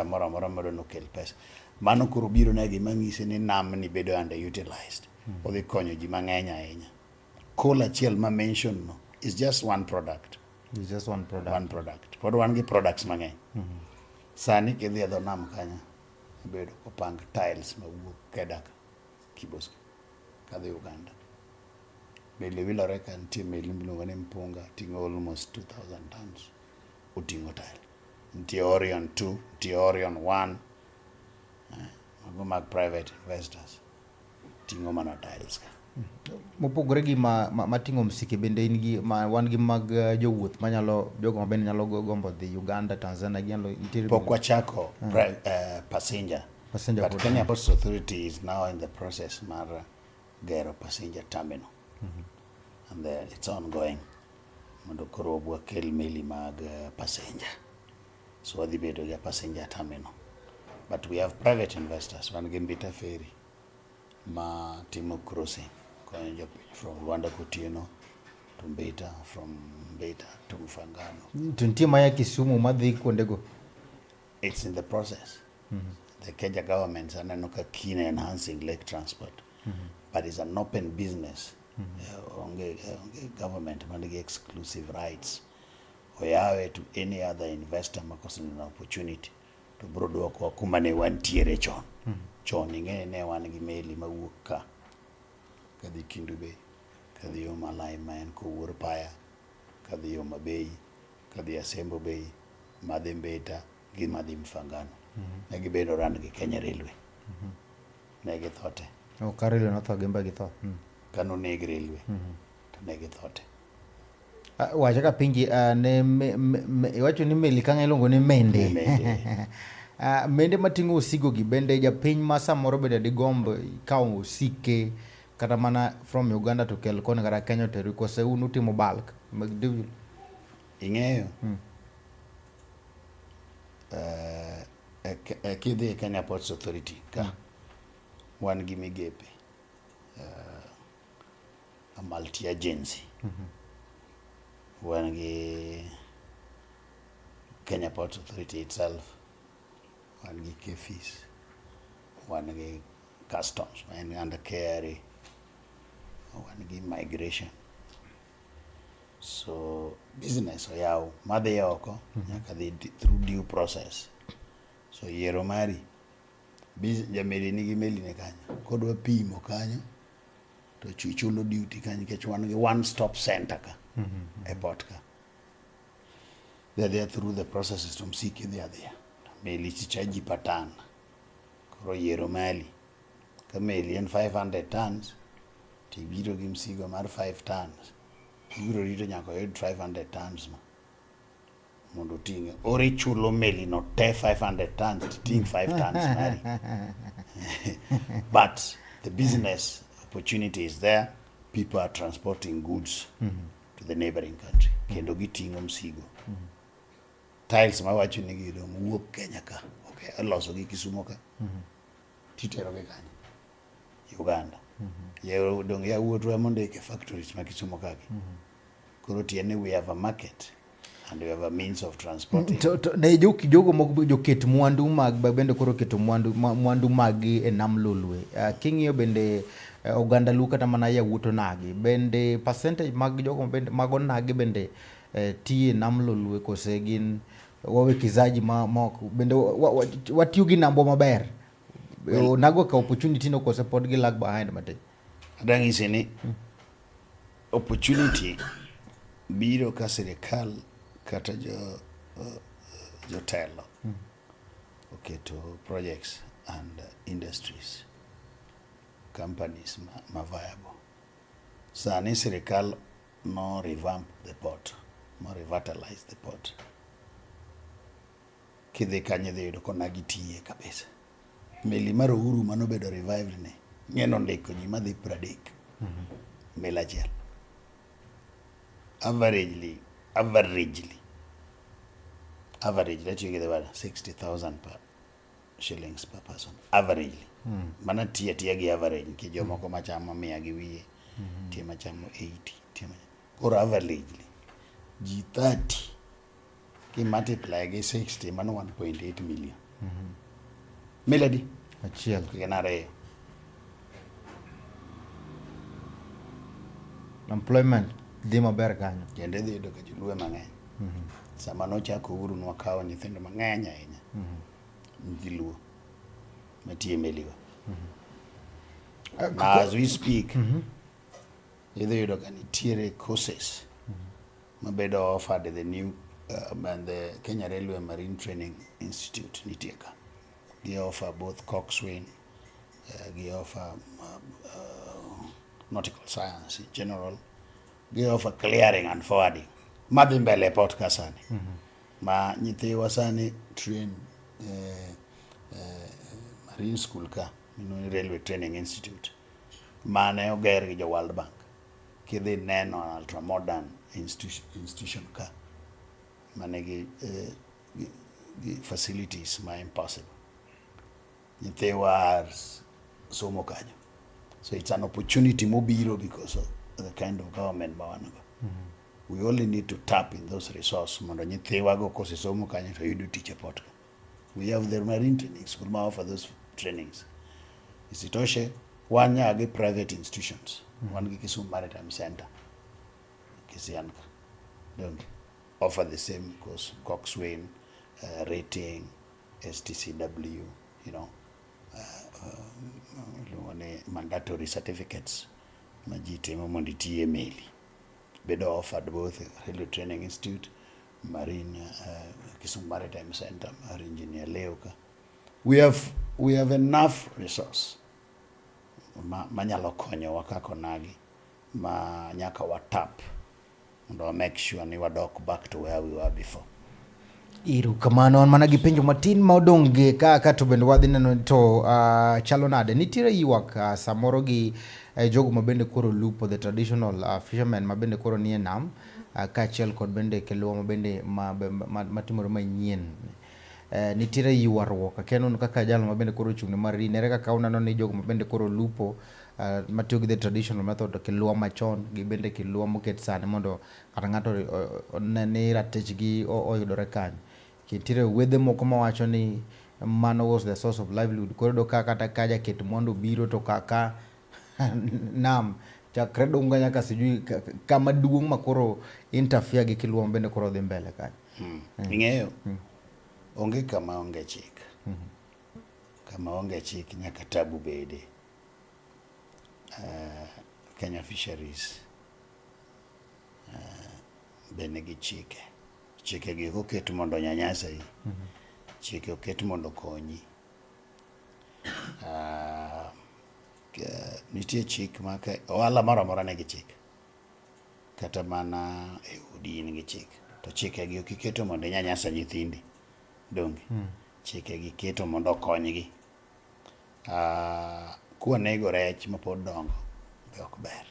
moro amora mondo okel pesa. Mano koro biro ne gima ng'isi ni nam ni bedo underutilized. Odhi konyo ji mang'eny ahinya. Coal achiel ma mention no is just one product. It's just one product. One product. Pod wan gi products mang'eny. Sani kidhi e dho nam kanyo, bedo kopang tiles mawuok Kedak, Kiboski, kadhi Uganda. Meli wilore ka nitie meli miluongo ni Mpunga, ting'o almost 2,000 tons. Uting'o tile. Nitie Orion 2, nitie Orion 1. Mago mag private investors. Ting'o mana tiles ka. Mopogore gi mating'o msike bende in gi wan gi mag jowuoth manyalo jogo ma bende nyalo gombo dhi Uganda, Tanzania ginyalo itiri. Pok wachako passenger. But Kenya Ports Authority is now in the process mar gero passenger terminal. And it's ongoing. Mondo koro wakel meli mag passenger. So wadhi bedo ga passenger terminal. But we have private investors. Wan gi Mbita Ferry ma timo crossing. From Rwanda Kotieno to Mbita, from Mbita to Mfangano. Tuntie maya Kisumu madhi kuondego. It's in the process. The Kenya government is keen enhancing lake transport. But it's an open business. Government manage exclusive rights. Oyawe to any other investor makos an opportunity to broadwalk wa kumane wan tiere chon. Chon ing'e ne wan gi meli mawuok ka. Kadhi Kindu Bay, kadhi yo Malai Maen kowuor Paya, kadhi yo Mabei, kadhi Asembo Bay, madhi Mbita, gi madhi Mfangano. Negi bedo ran gi Kenya Railway. Negi thote. Ka railway notho gimba gi tho. Kano negi railway. To negi thote. Wacha ka pingi iwacho ni meli kang'e ilongo ni mende. Mende mating'o osigo gi bende japiny ma samoro bende digomb kawo osike kata mana from Uganda to kel kone kata Kenya to kose unu timo bulk mag division. Ing'eyo kidhi e Kenya Ports Authority ka wan gi migepe a multi agency. Wan gi Kenya Ports Authority itself, wan gi KFIS, wan gi customs, wan under KRA, wan gi migration. So business oyaw madhi oko nyaka dhi through due process. So yiero mari jameli nigi meli ne kanyo kodwa pimo kanyo to chulo duty kanyo nikech wan gi one stop center ka e port ka. They're there through the processes to msiki dhia meli chichaji patan koro yiero mali ka meli en 500 tons tibiro gi msigo mar 5 tons ibiro rito nyaka yud 500 tons ma mondo ting'e ore chulo meli no te 500 tons ting 5 tons mari. But the business opportunity is there. People are transporting goods to the neighboring country kendo giting'o msigo. Tiles ma wacho ni gido wuok Kenya ka aloso gi Kisumu ka titero gi kanyo Uganda. Yero dong ya wuotwa mondo ke factories ma Kisumu ka koro tiene we have a market and we have a means of transporting. Ne jogo moko joket mwandu mag bende koro keto mwandu mag e nam lolwe. King'iyo bende Uganda lu kata mana ya wuoto nagi bende percentage mag jogo bende mago nagi bende tie nam lolwe kose gin wawekezaji moko bende watiyo gi nambo maber. Nago ka opportunity no kose pod gi lag behind mate. Adang'isi ni opportunity biro ka sirikal kata jotelo oketo projects and industries, companies ma viable. Sani sirikal no revamp the port, no revitalize the port. Kidhi kanye dhi yudo Onagi tiye kabisa. Meli mar Uhuru manobedo revived ne ng'eno ndiko ji madhi 30 meli achiel. Averagely, let's you get about 60,000 shillings per person. Averagely. Mana tiya gi average ki jomoko machamo 100 gi wiye. Tie machamo 80. Or averagely. G30 ki multiply gi 60 mano 1.8 million. Melody achiel gin ariyo. employment dhi maber kanyo. Kendo idhi yudo ka joluo mang'eny. Sama nochako uhuru nwakawo nyithindo mang'eny ahinya. Nyithi luo matie meligo. Now as we speak, idhi yudo ka nitiere courses mabedo offered at the new and the Kenya Railway Marine Training Institute nitie ka. They offer both coxswain, they offer nautical science in general, they offer clearing and forwarding. Madhi mbele port ka sani. Ma nyithiwa sani train Marine School ka, Railway Training Institute. Mane oger gi jo World Bank. Kidhi neno ultra modern institution ka. Mane gi facilities ma impossible. Nyithiwa somo kanyo. So it's an opportunity mobiro because of the kind of government ma wan go. We only need to tap in those resources mondo nyithiwa go kose somo kanyo to yudo tich e port. We have the marine training school ma offer those trainings. Isitoshe wan nyagi private institutions. Wan gi Kisumu Maritime Center. Kisianka. Don't offer the same course, coxswain, rating, STCW, you know, mandatory certificates. Majitemo mondo itie meli. Bedo offered both Railway Training Institute, Marine, Kisumu Maritime Center, Marine Engineer Leuka. We have enough resource. Manyalo konyo wakako Onagi, ma nyaka wa tap, and make sure ni wadok back to where we were before. Iru kamano mana gi penjo matin ma odonge ka to bende wadhi neno to chalo nade nitiere ywak samoro gi jogo mabende koro lupo the traditional fishermen mabende koro nie nam kaachiel kod bende keluo mabende matimore manyien. Nitiere ywaruok akeno kaka jalo mabende koro chung' ne marine ere kaka uneno ni jogo mabende koro lupo matiyo gi the traditional method keluo machon gi bende keluo moket sani mondo kata ng'ato ne ratechgi oyudore kanyo. Nitiere wedhe moko mawacho ni mano was the source of livelihood. Koro do kata ka jaket mwandu biro to kaka nam chakre donga nyaka sijui kama duong' makoro interfere gi keluo bende koro dhi mbele kanyo. Ing'eyo onge kama onge chik. Kama onge chik nyaka tabu bede. Kenya Fisheries bende gi chike. Chike gi oket mondo nyanyasai. Chike oket mondo konyi. Nitie chik ma ohala moro amora nigi chik. Kata mana e udi nigi chik. To chike gi okiketo mondo nyanyasa nyithindi. Donge. Chike gi keto mondo konygi. Kuwa nego rech mapod dongo be ok ber.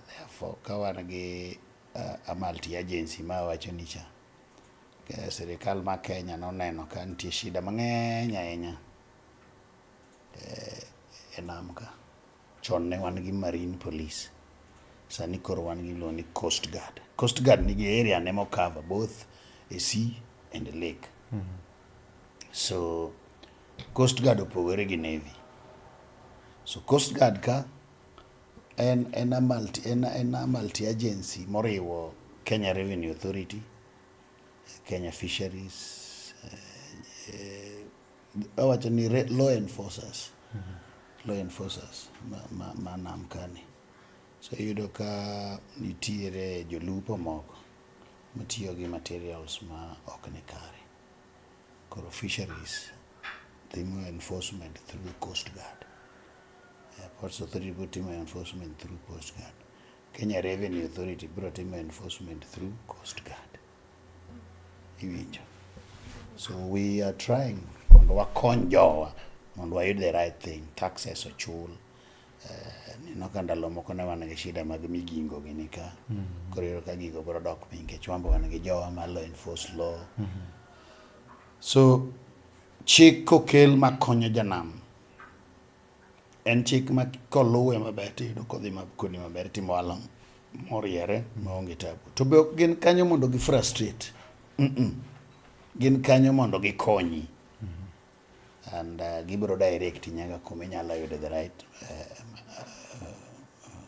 Therefore kawan gi a multi agency ma wacho ni cha sirikal ma Kenya noneno ka nitie shida mang'eny ahinya e nam ka. Chon ne wan gi marine police, sani koro wan gi lo ni coast guard. Coast guard nigi area ne mo cover both a sea and a lake. So coast guard opogore gi navy. So coast guard ka en a multi agency moriwo Kenya Revenue Authority, Kenya Fisheries, awacho ni law enforcers ma nam kani. So yudo ka nitiere jolupo moko matiyo gi materials ma ok ni kare. Koro fisheries timo enforcement through Coast Guard. Ports Authority bro timo enforcement through Coast Guard. Kenya Revenue Authority bro timo enforcement through Coast Guard. Iwinjo. So we are trying mondo wakony jowa mondo wayud the right thing. Taxes ochul. Nino ka ndalo moko ne wan gi shida mag migingo gi nika. Koro ka gigo bro dok piny nikech wambo wan gi jowa ma law enforce law. So chik kokel makonyo janam. En chik ma koluwe maber tiyudo kodhi kodi maber timo ohala moriere maonge tabu. To be ok gin kanyo mondo gi frustrate. gin kanyo mondo gikonyi and gibiro direct nyaka kuma inyalo yudo the right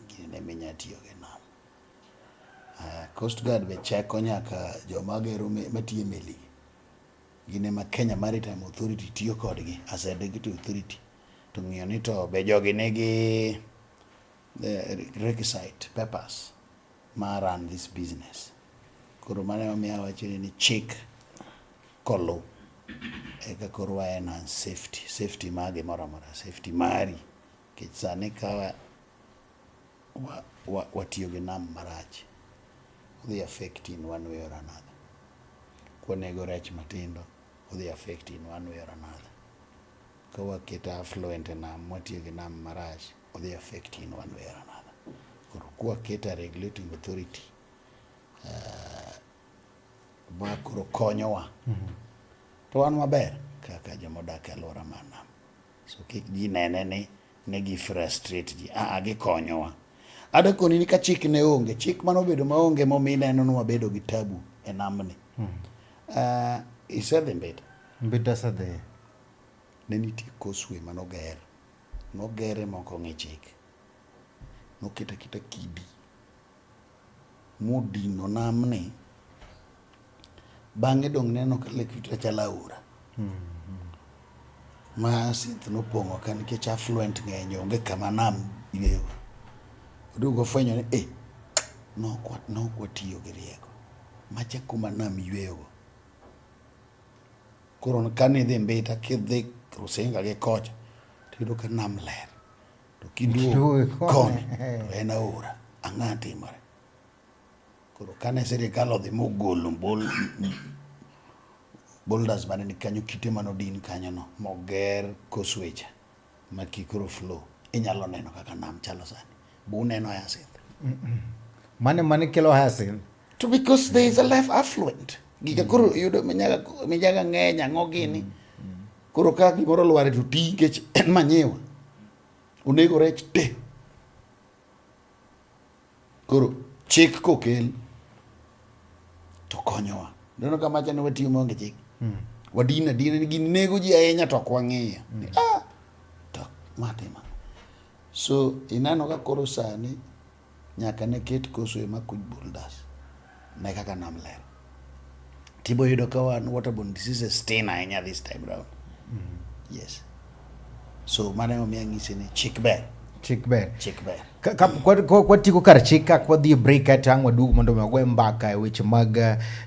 gine minya tiyo gi nam. Coast Guard be cheko nyaka joma gero matiyo meli gine ma Kenya Maritime Authority tiyo kodgi as a executive authority to ng'iyo ni to be jogi nigi the requisite papers ma run this business. Koro mane omiya wacho ni chik kolu eka koro wa enhance safety magi moro amora, safety mari kech sani ka watiyo gi nam marach udhi affect in one way or another. Kwanego rech matindo udhi affect in one way or another. Ka waketa affluent e nam watiyo gi nam marach udhi affect in one way or another. Koro kwaketa regulating authority ma koro konyowa to wan maber kaka jomodak e alwora mar nam. So kik ji nene ni gi frustrate ji, gikonyowa. Adakoni ni ka chik ne onge, chik manobedo maonge momi neno ni wabedo gi tabu e namni. Isedhi Mbita? Mbita asedhi. Ne nitie causeway manoger, nogere moko ng'e chik, noketa kita kidi modino namni, bang'e dong' neno ka lekita chala aora. Ma synth nopong'o ka nikech affluent ng'eny onge kama nam yweyo. Odugo fwenyo ni nok watiyo gi rieko macha kuma nam yweyogo. Koro ka nidhi Mbita kidhi Rusinga gi kocha tiyudo ka nam ler, to kiduogo koni to en aora, ang'a timore. Koro kane sirikal odhi mogolo boulders mane ni kanyo, kite manodin kanyono moger causeway cha ma kikoro flow, inyalo neno kaka nam chalo sani. Buneno hyacinth. Mane kelo hyacinth? To because there is a life affluent. Giga koro yudo minyaga ng'eny ang'o gini. Koro ka gimoro lware to ti nikech en manyiwa. Onego rech te. Koro chik kokel to konyowa. Neno kama chane watiyo maonge chik. Wadina ni gini nego ji ahinya to ok wang'iyo. To matima. So inano ka koro sani nyaka ne ket causeway ma kuj boulders ne kaka nam ler. Tibo yudo ka wan waterborne diseases stain ahinya this time round. Yes. So mane omiya ng'isi ni chik ber. Chik ber. Chik ber. Kwatieko kar chik ka kwadhi break atang' waduogo mondo wagwe mbaka e weche mag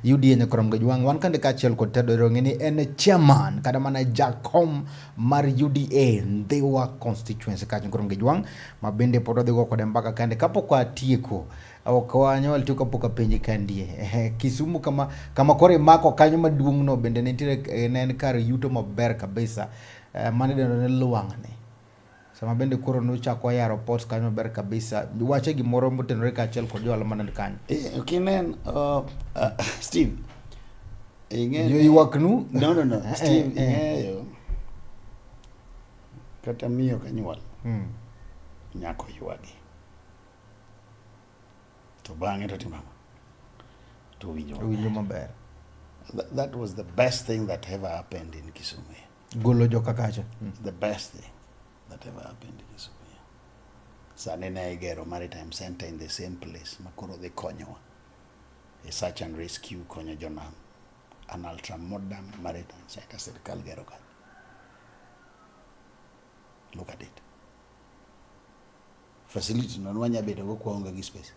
UDA nyakorom gajwang'. Wan kande kachiel kod Ted Odero ng'eni en chairman kada mana jakom mar UDA Ndhiwa constituency kacho nyakorom gajwang', ma bende pod wadhigo kode mbaka kande kapok watieko. Ok wanyal tiyo kapok apenji kandie. Kisumu kama kore mako kanyo maduong' no bende nitiere en kar yuto maber kabisa, mane dendo ne Luang'ne. Sama bende koro nochako yaro post kanyo maber kabisa. Wache gimoro motenore kachiel kod johala manene kanyo. Kinen Steve. Ywak nu? No. Steve, ing'eyo kata miyo kanyuol nyako ywagi. To bang'e to timamo to winjo maber. That was the best thing that ever happened in Kisumu. Golo joka kacha. The best thing that ever happened in Kisumu. Sani ne igero maritime center in the same place makoro dhi konyowa a search and rescue konyo jonam, an ultra modern maritime center sirikal gero kanyo. Look at it. Facility no nwanya bedo go kwa onge gi space.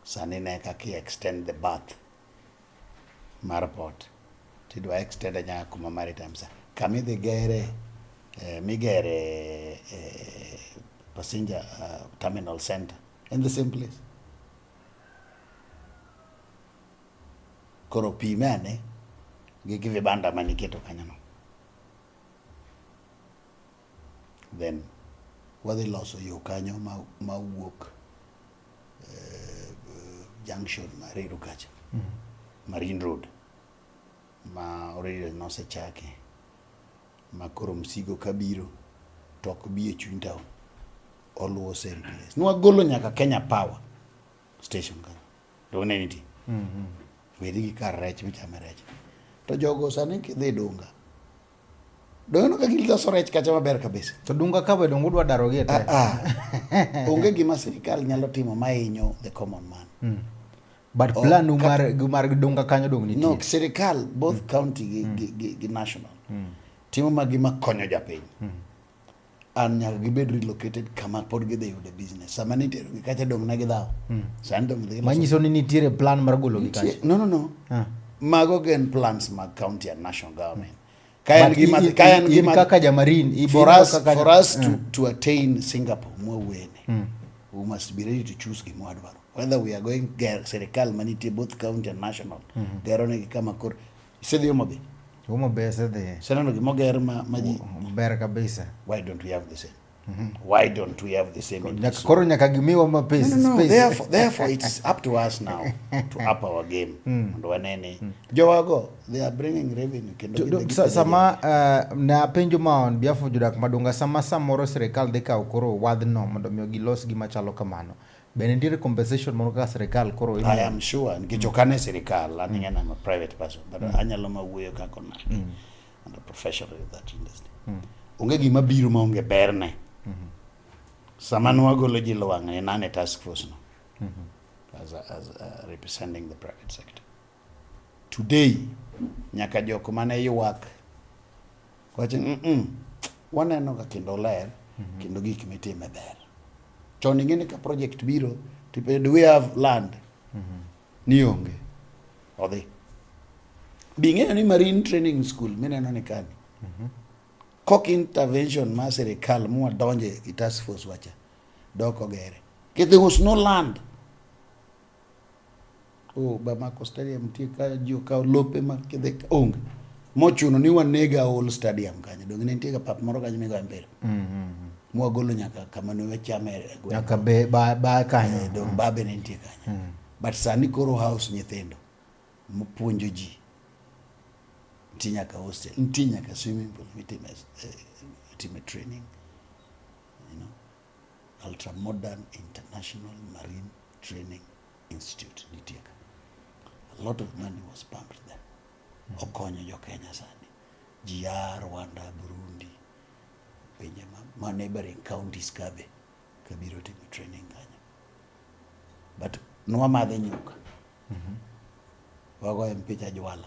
Sani ne kaki extend the berth mar port tidwa extend nyaka kuma maritime center kama idhi gere migere passenger terminal center in the same place. Koro pimane gi vibanda maniketo kanyono, then wadhi loso yo kanyo ma wuok junction Mariru kacha, Marine Road, ma already nosechake, ma koro msigo kabiro tok bi e chuny town Luos place. Nwagolo nyaka Kenya Power Station kanyo. Do ne niti. bedi gi kar rech michame rech. To jogo sani kidhi Dunga. Dono ka giloso rech kacha maber kabisa. To Dunga ka be dongo dwa daro gi te. Onge gima sirikal nyalo timo mahinyo the common man. But plan mar Dunga kanyo dong nitie. No, sirikal both county gi national. Timo magima konyo japiny. An nyaka gibed relocated kama pod gidhi yude business. Sama nitero gi kacha dong na gidhaw. Sani dong gidhi. Manyiso ni nitiere plan mar golo gi kacha. No. Mago gen plans mag county and national government. Kaka jamarin. For us to attain Singapore, we must be ready to choose gimwadwaro. Whether we are going serikal maniti both county and national. Gerone kama kor. Sedi umobi. Umobi sedi. Senano gimoger maji. Ber kabisa. Why don't we have the same? Why don't we have the same? Koro nyaka gimiwa space. No. Therefore, it is up to us now to up our game. Ndo wanene. Jowago, they are bringing revenue. Sama na penjo ma on behalf of jodak madonga sama samoro sirikal deka okoro wadno mondo miyo gilos gima chalo kamano. Benentire compensation mono ka sirikal koro. I am sure. Ngichokane sirikal. I'm a private person. But anyaloma wuyo kako na. And a professional in that industry. Unge gima biro ma unge berne. Sama nwagolo ji lwang ni nane task force no. As representing the private sector. Today, nyaka joko mane yuak. Kwache, waneno ka kendo ler, kendo gik mitime ber. Choni ngene ka project biro, do we have land? Ni onge. Odhi. Bingene ni marine training school, mineno ni kani. Cock intervention ma serikal muwa donje i task force wacha doko gere. There was no land. Bamako stadium tika jio ka lope ma kidhe onge. Mochuno ni wanega all stadium kanya. Donge ne ntiga pap moro kanya migo mbele. Muwa golo nyaka kama niwe chame. Nyaka ba kanya. Dong babe ne ntiga kanya. But sani koro house nyithendo. Mupunjo ji. Ntinyaka hostel, ntinyaka swimming pool, mitime training, ultra modern international marine training institute nitiaka. A lot of money was pumped there. Okonyo jo Kenya sani. GR, Rwanda, Burundi, penye ma neighboring counties kabe kabiro time training kanya. But nwa madhe nyuka. Wago mpicha jwala.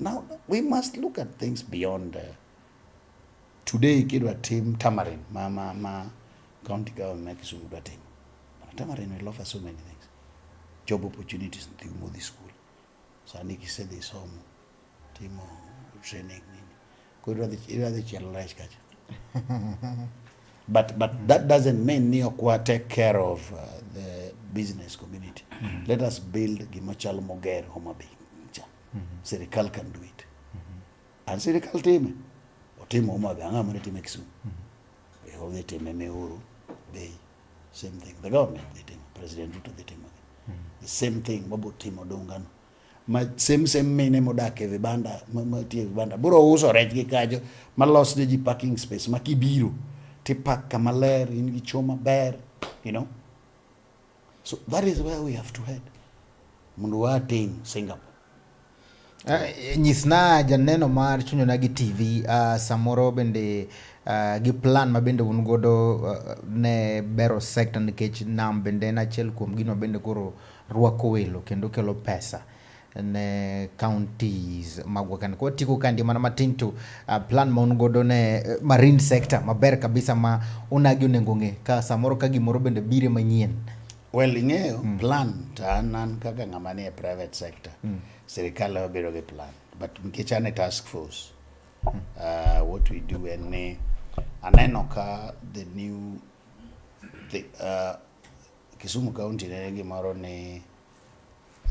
Now, we must look at things beyond. Today, kidwa team Tamarin, ma county government kisumu dwa team. Tamarin will offer so many things. Job opportunities in the Modi school. So Niki said they saw team training. But that doesn't mean Niokwa take care of the business community. Let us build Gimachal Moger Homabi. Serikal can do it. And Serikal team. Or team Homabi, Angamani team Exu. We hold the team Meuru, Bay. Same thing. The government, the team. President Ruto, the team. The same thing, Bobo team Odongan. Same mene modake vibanda, vibanda. Buro uso rejgi kajo, malos deji parking space, makibiru. Tipak kamaler, ingi choma bear, So that is where we have to head. Munduwa team Singapore. Nyisna janeno mar Chuny Onagi TV samoro bende gi plan ma bende un godo ne bero sector nikech nam bende na achiel kuom gino bende koro rwako welo kendo kelo pesa ne counties magwakan ko tiko kandi mana matin to plan ma un godo ne marine sector maber kabisa ma Onagi onengo ng'e ka samoro ka gimoro bende bire manyien. Well, ing'eyo plan tanan kaka ng'ama ni e private sector. Serikal obiro gi plan. But nikech an e task force, what we do en aneno ka the Kisumu County ne gimoro ni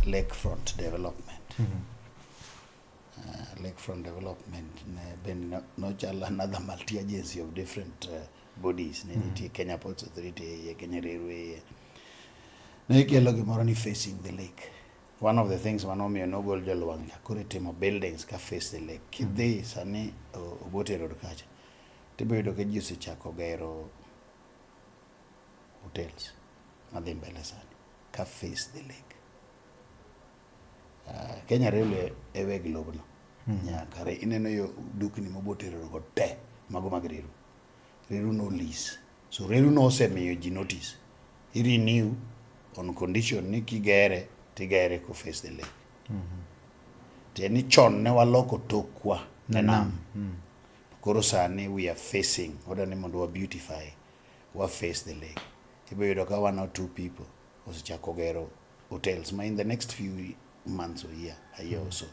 lakefront development. Lakefront development ne no chala another multi agency of different bodies. Ne Kenya Ports Authority, Kenya Railway. Nekelo gimoro ni facing the lake. One of the things manomi Odundo Jaluo kore timo buildings ka face the lake. Kidhi sani obote road kacha. Tibedo ke ji osechako gero hotels madhi mbele sani. ka face the lake. Kenya Railway e weg lobno. Nyaka ineno yo dukni mobotero go te mago mag reru. Reru no lease. So reru no osemiyo ji notice. He renew on condition ni kigere tigere ko face the lake. Ni chon ne waloko tokwa ne nam. Koro sani we are facing, odani mondo wa beautify, wa face the lake. Ibo yudo ka 1 or 2 people osechako gero hotels ma in the next few months or year or so.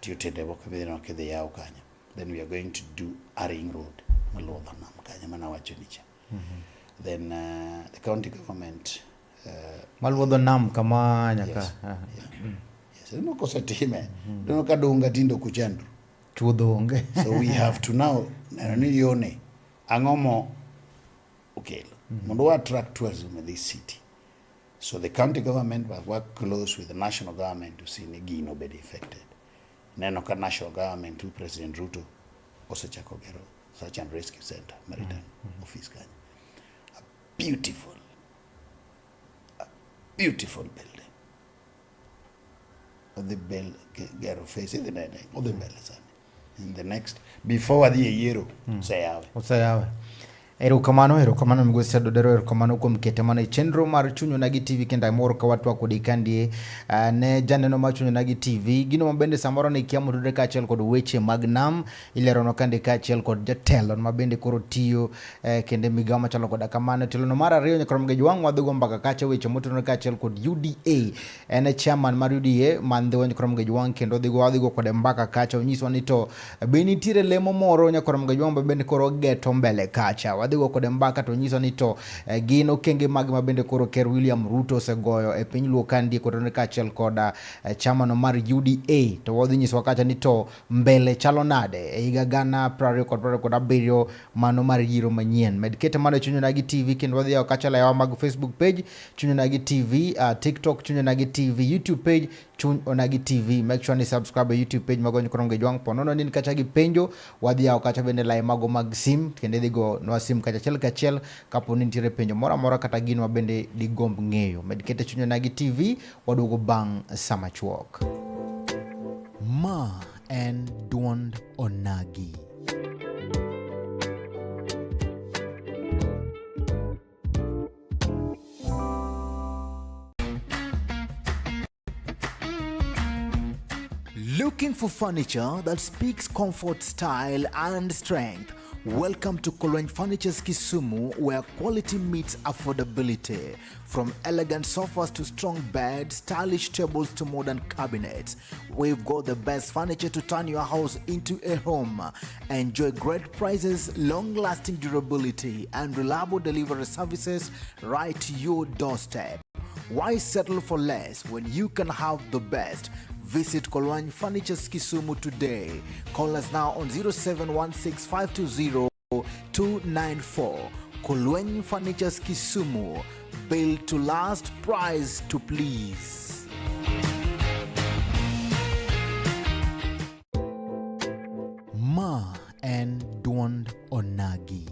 Tiyo tende waka bidino kidhi yao kanya. Then we are going to do Aring Road, maluo dha nam kanya mana wacho nicha. Then the county government maluo dha nam kama nyaka. Yes, no kosa time. Dono kadunga tindo kuchandru. Chudonge. So we have to now yone angomo okay. Mondo attract tourism in this city. So the county government will work close with the national government to see Nigi no be affected. Neno ka national government to President Ruto also chakogero search and rescue center maritime office kanya. A beautiful building. The bell gero face in the night. All the bells in the next before the year sayawe. Erokamano mgosi Ted Odero, erokamano kuom kete mana chenro mar Chuny Onagi TV kenda mor ka watwa kodi kandie ne janeno mar Chuny Onagi TV gino mabende samoro ne kiamo tudre ka achiel kod weche mag nam ilerono kande ka achiel kod jatelo mabende koro tiyo kende migawo machalo kod kamano. Telo no mar ariyo nyakoro mgejo wang wadhigo mbaka kacha weche motenore ka achiel kod UDA ene chairman mar UDA mandhiwa nyakoro mgejo wang kendo wadhigo kod mbaka kacha onyiswa ni to be nitiere lemo moro nyakoro mgejo wang bende koro geto mbele kacha wadhigo kod mbaka to nyiso ni to gin okenge mag mabende koro Ker William Ruto segoyo e piny Luo kandi kod ka achiel kod chairman mar UDA to wadhi nyiso kacha ni to mbele chalo nade e higa gana 2027 mano mar yiro manyien. Med kete mano Chuny Onagi TV kendo wadhi kacha la mag Facebook page Chuny Onagi TV, TikTok Chuny Onagi TV, YouTube page Chuny Onagi TV. Make sure ni subscribe YouTube page magonyo koro ngejwang ponono nini kacha gi penjo wadhi kacha bende lai mago mag sim kende digo no sim kacha kachiel kapo ni nitiere penjo mora kata gino mabende digomb ng'eyo. Med kete Chuny Onagi TV waduogo bang' sama chuok. Ma en Duond Onagi. Looking for furniture that speaks comfort, style, and strength? Welcome to Kolweny Furniture's Kisumu, where quality meets affordability. From elegant sofas to strong beds, stylish tables to modern cabinets, we've got the best furniture to turn your house into a home. Enjoy great prices, long-lasting durability, and reliable delivery services right to your doorstep. Why settle for less when you can have the best? Visit Kolweny Furniture's Kisumu today. Call us now on 0716-520-294. Kolweny Furniture's Kisumu. Built to last, price to please. Ma and Duond Onagi.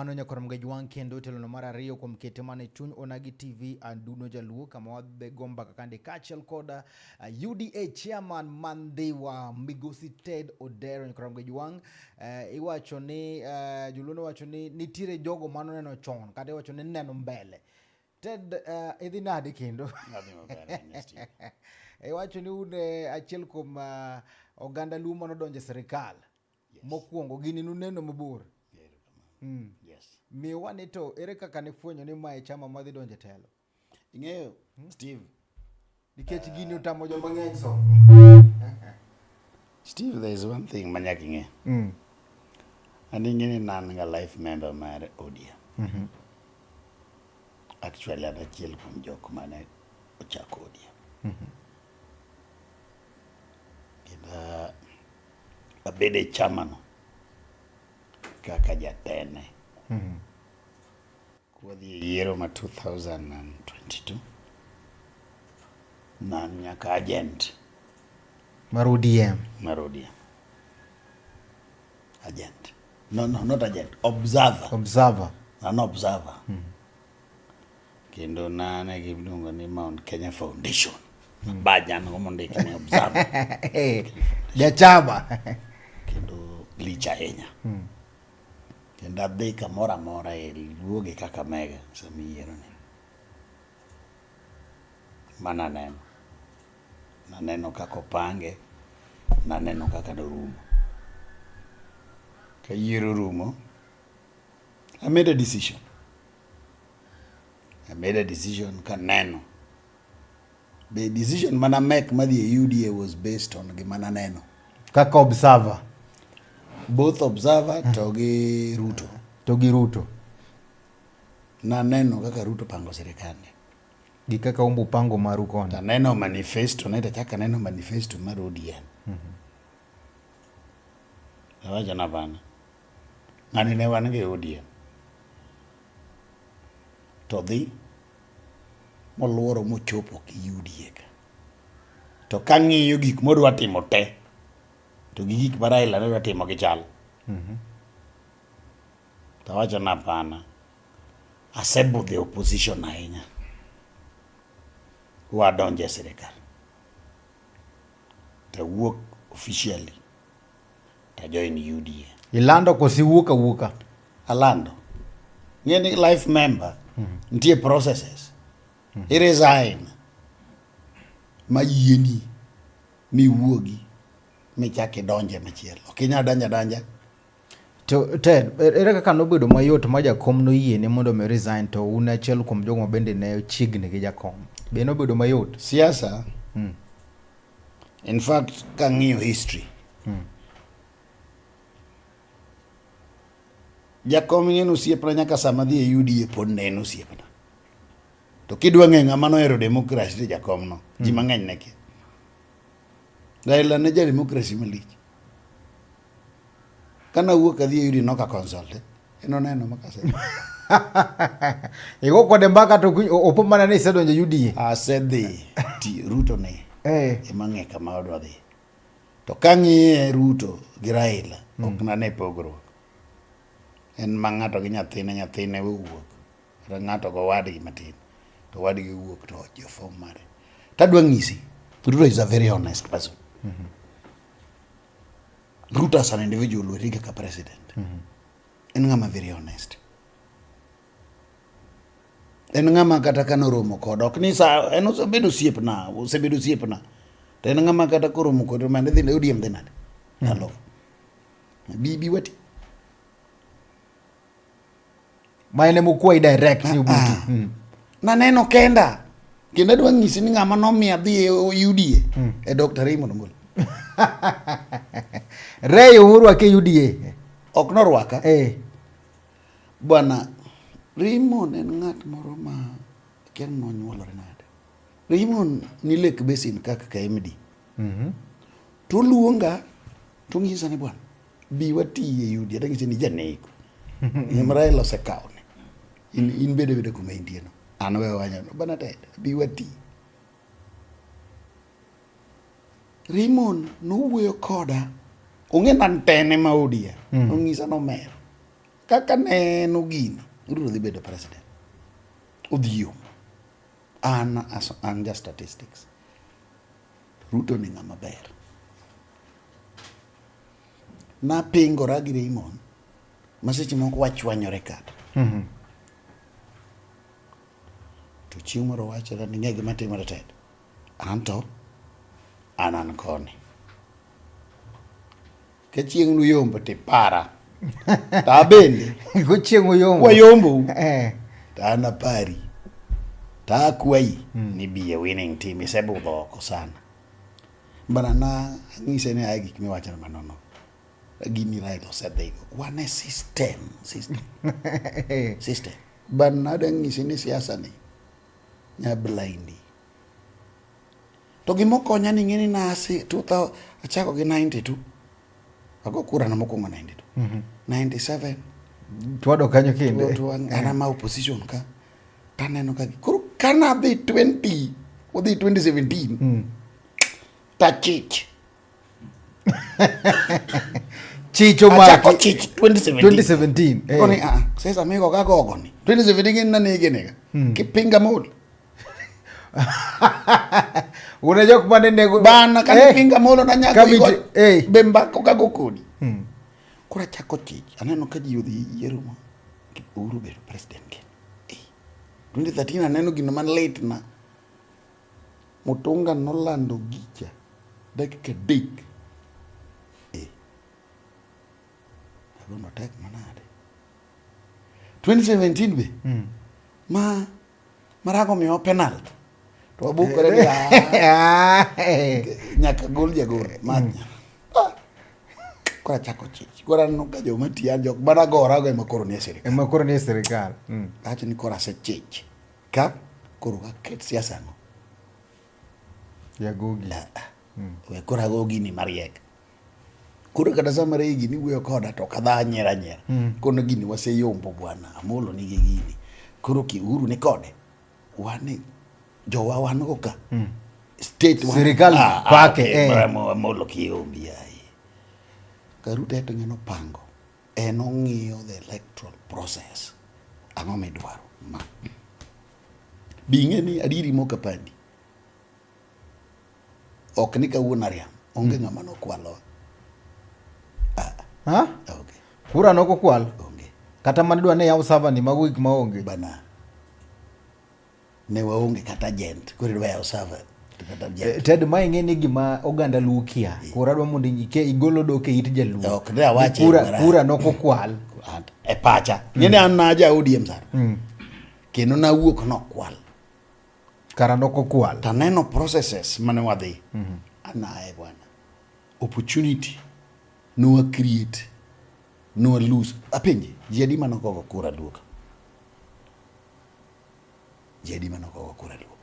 mano nyakoro mga jwang kendo telo no mar ariyo kuom kete mane Chuny Onagi TV Adundo Jaluo kama wadhe gomba kakande kachel koda UDA chairman mandhiwa Migosi Ted Odero nyakoro mga jwang iwacho ni Juluo wacho ni nitire jogo mano neno chon kata iwacho ni neno mbele. Ted idhi nade kendo iwacho ni un achiel kuom oganda Luo mano donje serikal mokwongo gini nuneno mabor. Yes. Miwa ni to ere kaka ne fwenyo ni mae chama madhi donje telo. Ing'eyo Steve, nikech gini utamo joma ng'eny so. Steve, there is one thing manyaka ing'e. And ing'e ni an ga life member mar UDA. Actually an achiel kuom jok mane ochako UDA. Kendo abede chamano kaka jatene. Kuodhi yiero ma 2022 nan nyaka agent Mar ODM. Agent. No, not agent. Observer. An observer. Kendo nane giluongo ni Mount Kenya Foundation. Bajan ngomondiki ni observer. Jachama. Kendo licha ahinya. Kendo adhi kamoro amora Luo gi Kakamega sama yiero ni. Mana naneno kaka opange, naneno kaka norumo. Ka yiero rumo, I made a decision kaneno. The decision mana make madhi UDA was based on gima naneno. Kaka observer. Both observer to gi Ruto. Naneno kaka Ruto pango serikali. Gi kaka umbu pango maru koni. Naneno manifesto, chaka neno manifesto mar ODM. Nawaja na bana. Ngani ne wan gi ODM. To dhi moluoro mochopo ki UDA ka. To kang'iyo gik modwa timo te. To gik Raila ne timo gi chal. Tawacho na pana. Asebo the opposition ahinya. Wadonje serikal. To work officially. To join UDA. Ilando kosi wuka. Alando. Ngeni life member. Ntie processes. He resign. Ma yieni. Mi wuogi. Michake donje machielo. Okinya danja. To Ted, ere kaka nobedo mayot ma jakom no yiene mondo me resign to un achiel kuom jogo bende ne chiegni gi jakom. Be nobedo mayot. Siasa. In fact, kang'iyo history. Jakom ng'eno osiepna nyaka sama dhi e UDA pod neno osiepna. To kidwa ng'e ng'ama nohero demokrasi to jakom no. Ji mang'eny neki. Raila ne ja demokrasi malich. Kana wuok adhi e UDA noka consult. Eno neno makase. Igo kode mbaka to opo mana ni sedonje UDA. Asedhi ti Ruto ne. Emang'e kama odwa dhi. To kang'iye Ruto gi Raila ok nane pogruok. En ma ng'ato gi nyathine wuok. Kata ng'ato go wadgi matin. To wadgi wuok to jofom mare. Tadwa ng'isi. Ruto is a very honest person. Ruto as an individual weri kaka president. En ng'ama very honest. En ng'ama kata kanoromo kod ok ni sa en osebedo osiepna. To en ng'ama kata koromo kod mane dhi ODM dhi nade. Hello. Bibi wati. Maene mukwai direct ubuti. Naneno kenda. Kendo adwa ng'isi ni ng'ama nomiya dhi e UDA. E Dr. Raymond Ngolo. Ray Uhuru ake UDA. Ok norwaka. Bwana Raymond en ng'at moro ma ken nonyuolore nade. Raymond ni Lake Basin kaka MD. To luonga to ng'isa ni bwana bi wati e UDA to ng'isi ni janeko. Raila osekawo ne. In bede kuma indie no. An we wanyo bana Ted bi wati. Raymond no wuoyo koda. Onge nan tene ma ODA. Ong'isa no mer. kaka neno gini Ruto dhi bedo president odhiyo an just statistics Ruto ni ng'ama ber napingora gi Raymond maseche moko wachwanyore kata to chieng' moro wachore ni ng'e gima timore Ted anto an koni ka chieng' nuyombo tipara ta bende go chieng' uyombo wayombo ta an apari ta akwayi ni be a winning team isebudho oko sana mbana na ng'ise ni ae gik miwacho manono gini Raila osedhigo wan e system ban adwa ng'isi ni siasa ni nya blindi to gimokonya ni ng'eni nasi 2000 achako gi 92 ago kura na mokwongo 92 97 twado kanyo kinde ana ma opposition ka taneno ka koro kana dhi 2017 tachich chicho maki achako chich 2017 koni sasa amigo kagogo ni 2017 gin nege nega kipinga mol una jok mane nego bana kan pinga molo na nyako bemba ko kago kodi kura chako chich aneno ka ji odhi yiero ma Uhuru bedo president ken 2013 aneno gino man late na Mutunga nolando gicha dakika dik agono tek manade 2017 be marago miyo penalty to abukore ni nyaka gol jagol manya kora chako chich kora no ka joma tiyan jok bana gora go makoro ne sirikal acha ni kora se chich ka koro ka ket siasa no ya gogi we kora gogi ni mariek koro kada sama re gini wuyo koda to kada nyera kono gini waseyombo bwana Amolo ni gini koro ki Uhuru ni kode wani jowa wan go ka state wan sirikal pake Amolo ki ombi ai Ruto to ngeno pango ong'iyo the electoral process ang'o midwaro ma binge ni adiri moka pandi ok ni kawuono ariam onge ng'ama nokwalo okay kura noko kwal onge kata manidwa ne yaw sava ni mago gik maonge bana ne waonge kata agent koro dwa yaw sava Ted ma ing'eni gima oganda Luo kia kura dwa mondo igolo doke it Jaluo ok ne awache kura noko kwal e pacha ng'eni an na ja ODM sar kendo na wuok nokwal kara noko kwal taneno processes mane wadhi anae bwana opportunity no create no lose apenji jadi manokogo kura duoka jadi manokogo kura duoka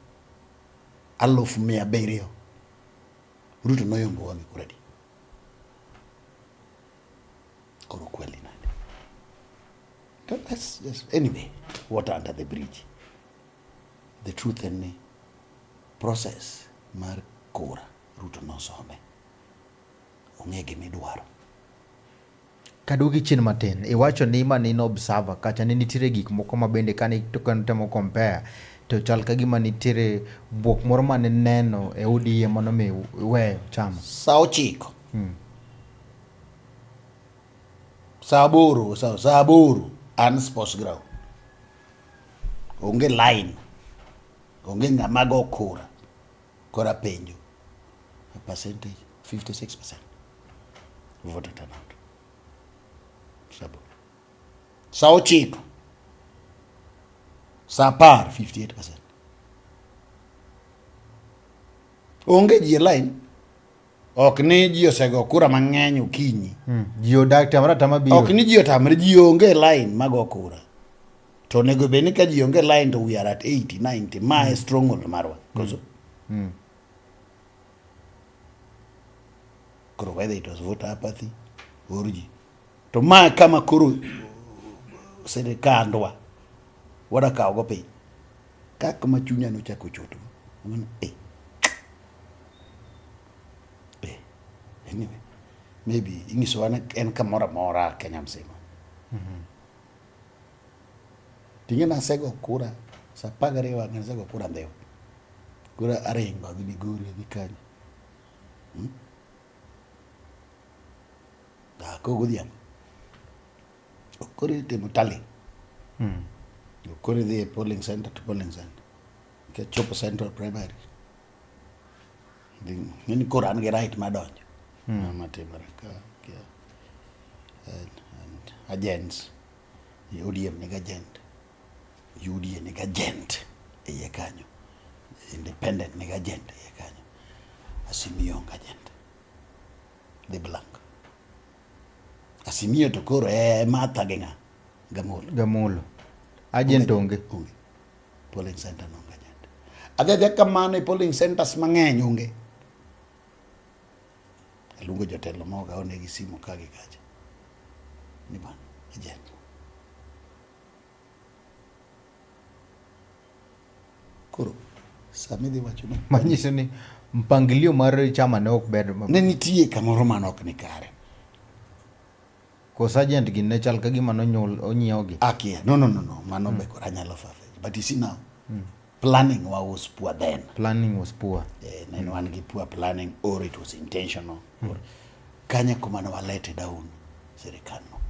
1,700 Ruto noyombo wangi kura di koro kweli nade that's just anyway water under the bridge the truth in the process mar kura Ruto nosome ong'e gimidwaro kadugi chien matin iwacho ni ma ni observer kacha ni nitiere gik moko mabende kani temo compare to chal ka gima nitiere buok moro mane neno e UDA mano mi weyo chama saa 9 saa 8 an sports ground onge line onge ng'ama go kora penjo percentage 56% voter turnout sabo saa 9 saa 58% onge ji line ok ni ji osego kura mang'eny okinyi ji odak tamara tama biro ok ni ji otamre ji onge line mago kura to nego beni ka ji onge line to we are at 80 90 my stronghold marwa koso koro whether it was voter apathy or ji to ma kama koro serikandwa wada kawo go piny kaka ma chunya no chako choto anyway maybe ingiso wana en kamora mora Kenya msima Ting'e nasego kura sa 12 wang'e nasego kura ndhew. Kura aringo dhi Migori dhi kanyo. Kogo dhiambo. Koro itimo tally. Koro idhi e polling center to polling center. Chopo Central Primary. Ng'eni koro an gi right madonjo. Matimore ka agents. ODM nigi agent. UDA nigi agent e iye kanyo. Independent nigi agent e iye kanyo. Azimio onge agent. The blank. Azimio to koro Martha gi ng'a? Gamolo. Agent onge. Polling center no onge agent. Adhi kamano e polling centers mang'eny onge. Aluongo jotelo moko aonegi simu ka gi kacha. Ni bana agent. Koro sami dhi wacho no. Manyiso ni mpangilio mar chama ne ok ber. Ne nitie kamoro man ok ni kare. Kosa agent gi ne chal ka gima onyiewo gi. Akia. No. Mano be kora nyalo fafe. But you see now, planning was poor then. Planning was poor. Then one gi poor planning or it was intentional. Or kanya kumana walete down serikal no.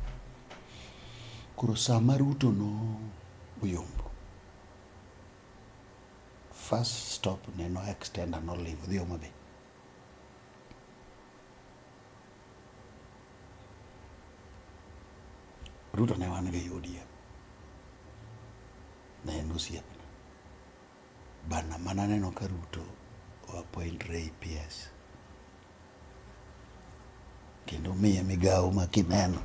Kuro sama Ruto no uyombo. First stop ne no extend and no leave the Omabe. Ruto ne wan gi UDA. Ne en osiepna. Bana mana neno ka Ruto o appoint Ray PS. Kendo miye migawo ma kineno.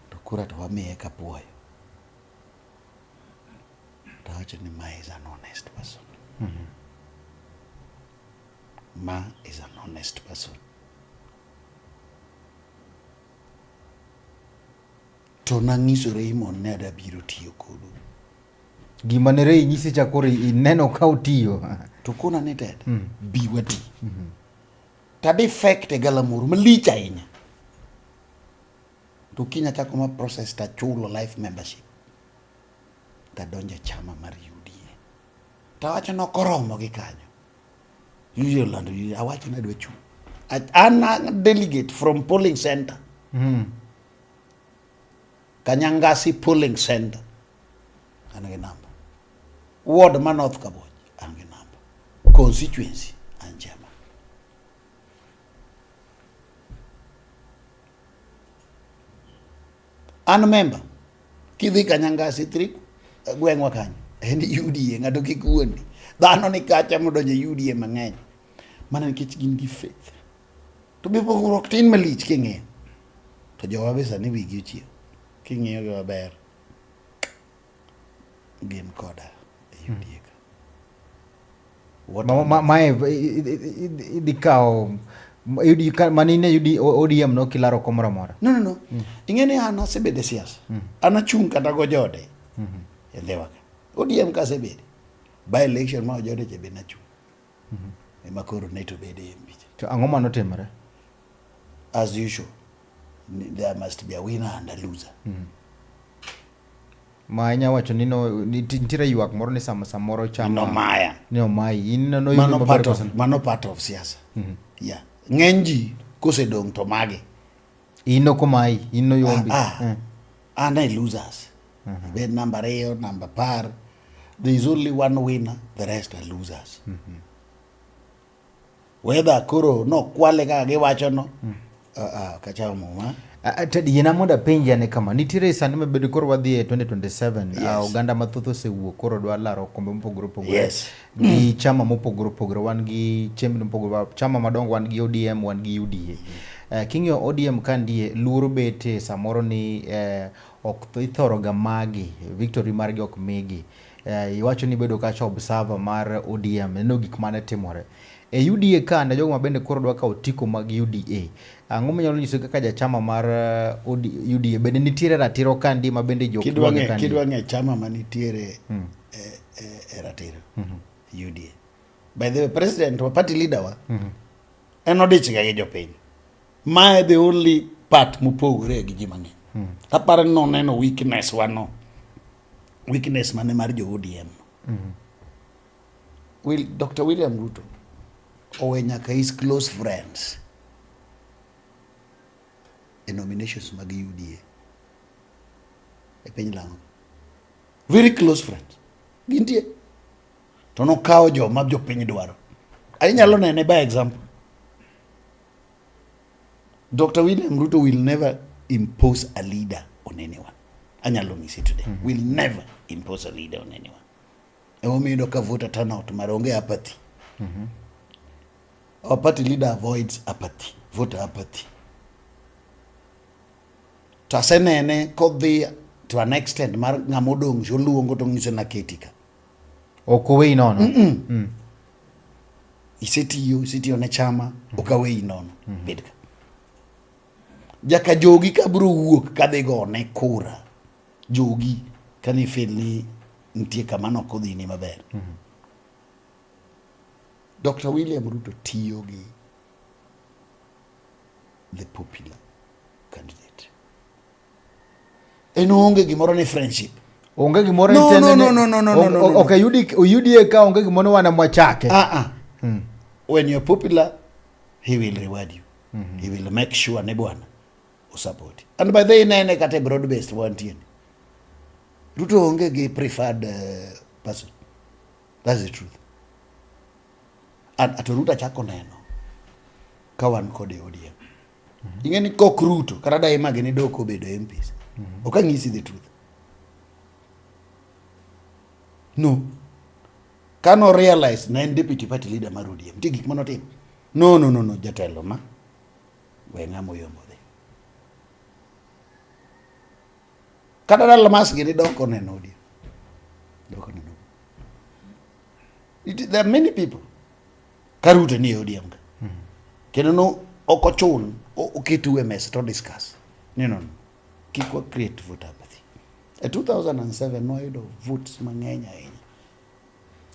To kura to wamiye kapuoyo. To wacho ni Ma is an honest person. Ma is an honest person. To nang'iso Raymond ne adabiro tiyo kodu. Gima ne Ray nyisi chakoro ineno ka otiyo. To kona ne ted. Bi wati. Tadi fake te galamuru malich ahinya. To kinya chako ma process ta chulo life membership. Ta donje chama mar UDA. Ta wacho no koromo gi kanyo. Usually awacho na dwe chu. An a delegate from polling center. Kanyangasi polling center. Ange number. Ward ma North Kaboj. Ange number. Constituency. Anjema. An member. Kidhi Kanyangasi 3. Gwengwa kanyo. En UDA. Ng'ato kik wuondi. Dhano ni kacha modonjo UDA mang'eny. Mana nikech gin gi faith. To be pogruok tin malich king'eyo. To jowa be sani wigi ochiew. King'iyo gi maber. Gin koda e UDA ka. Mae idikawo manine ODM no kilaro komoro mora. No. Ing'eni an asebede siasa. An achung' kata go jode. E dhewa ka. ODM ka asebede. By election ma jode che be nachung'. Ema koro ne to bede MP. To ang'o mano timore? As usual. There must be a winner and a loser. Ma inya wacho ni no nitiere ywak moro ni samoro chama. No maya. No mai. In no mano part of siasa. Yeah. Ng'eny ji kosedong' to mage. Ino komai. Ino yombi. Ane losers. Bed number 2, number par. There is only one winner. The rest are losers. Whether koro no kwale ka giwacho no. Kacha muma. Tedi yena moda penja ne kama nitire sani mebedo koro wadhi e 2027. Yes. Uganda mathoth osewuok koro dwa laro kombe mopogore opogore. Yes. Gi chama mopogore opogore, wan gi chembe mopogore, chama madongo wan gi ODM, wan gi UDA. King'yo ODM kandie luoro bete samoro ni ok ithoro ga magi, victory margi ok migi. Iwacho ni bedo kacha observer mar ODM, neno gik mane timore. E UDA kanda jogo mabende koro dwa kawo otiko mag UDA. Ang'o manyalo nyiso kaka jachama mar UDA bende nitiere ratiro kandi mabende jok kidwa ng'e chama manitiere e ratiro UDA. By the way, president wa party leader wa en odich ga gi jopiny. Ma the only part mopogore gi ji mang'eny. Aparo no neno weakness wa no. weakness mane mar jo ODM. Dr. William Ruto owe nyaka his close friends e nominations mag UDA e piny Lango. Very close friends. Gintie. To nokawo joma jopiny dwaro. Anyalo nene by example. Dr. William Ruto will never impose a leader on anyone. Anyalo ngisi today. Will never impose a leader on anyone. Emomiyo ka voter turnout maronge apathy. Our party leader avoids apathy, voter apathy. Tasenene kodhi to an extent mar ngamodong joluongo to ngiso na ketika. Okowe inono. Isetiyo ne chama okawe inono. Bedka. Jaka jogi ka bro wuok kadhi gone kura. Jogi kani feel ni ntie kamano kodhi ni maber. Dr. William Ruto tiyo gi the popular candidate. Eno onge gimoro ni friendship. Onge gimoro no. Okay, UDA ka onge gimoro wana mwachake. When you're popular, he will reward you. He will make sure ne bwana support. And by the nene kate broad based one tieni. Ruto onge gi preferred person. That's the truth. And atoruta chako neno kawan kode ODM. Ingeni kok Ruto karada image ni doko bedo MPs. Okangisi the truth. No. Kano realize na deputy party leader mar ODM. Ti gik manotim. No, jatelo ma. Wenga moyombo de. Kada dal mas gini doko neno ODM. Doko neno. There are many people. Karuto ni ODM ka. Keno no okochun oketu MS to discuss. No. Kikwa create vote apathy. 2007 no ido votes mang'eny ahinya.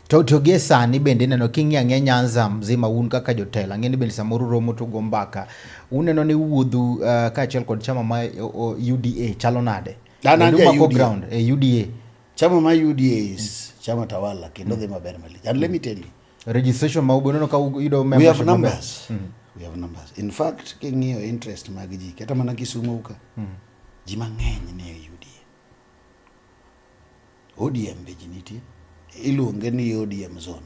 To gie sani bende neno king'ia ng'enya Nyanza mzima un kaka jotela ng'eni bende samoro romo to gombaka uneno ni wuodhu kaachiel kod chama ma UDA chalo nade? Ground UDA. Chama ma UDA is chama tawala kendo dhi maber malich. And let me tell you. Registration ma ubono ka yudo membership. We have numbers. We have numbers. In fact, king'iyo interest mag ji kata mana Kisumu ka. Ji mang'eny ne UDA. ODM be ji nitie. Iluonge ni ODM zone.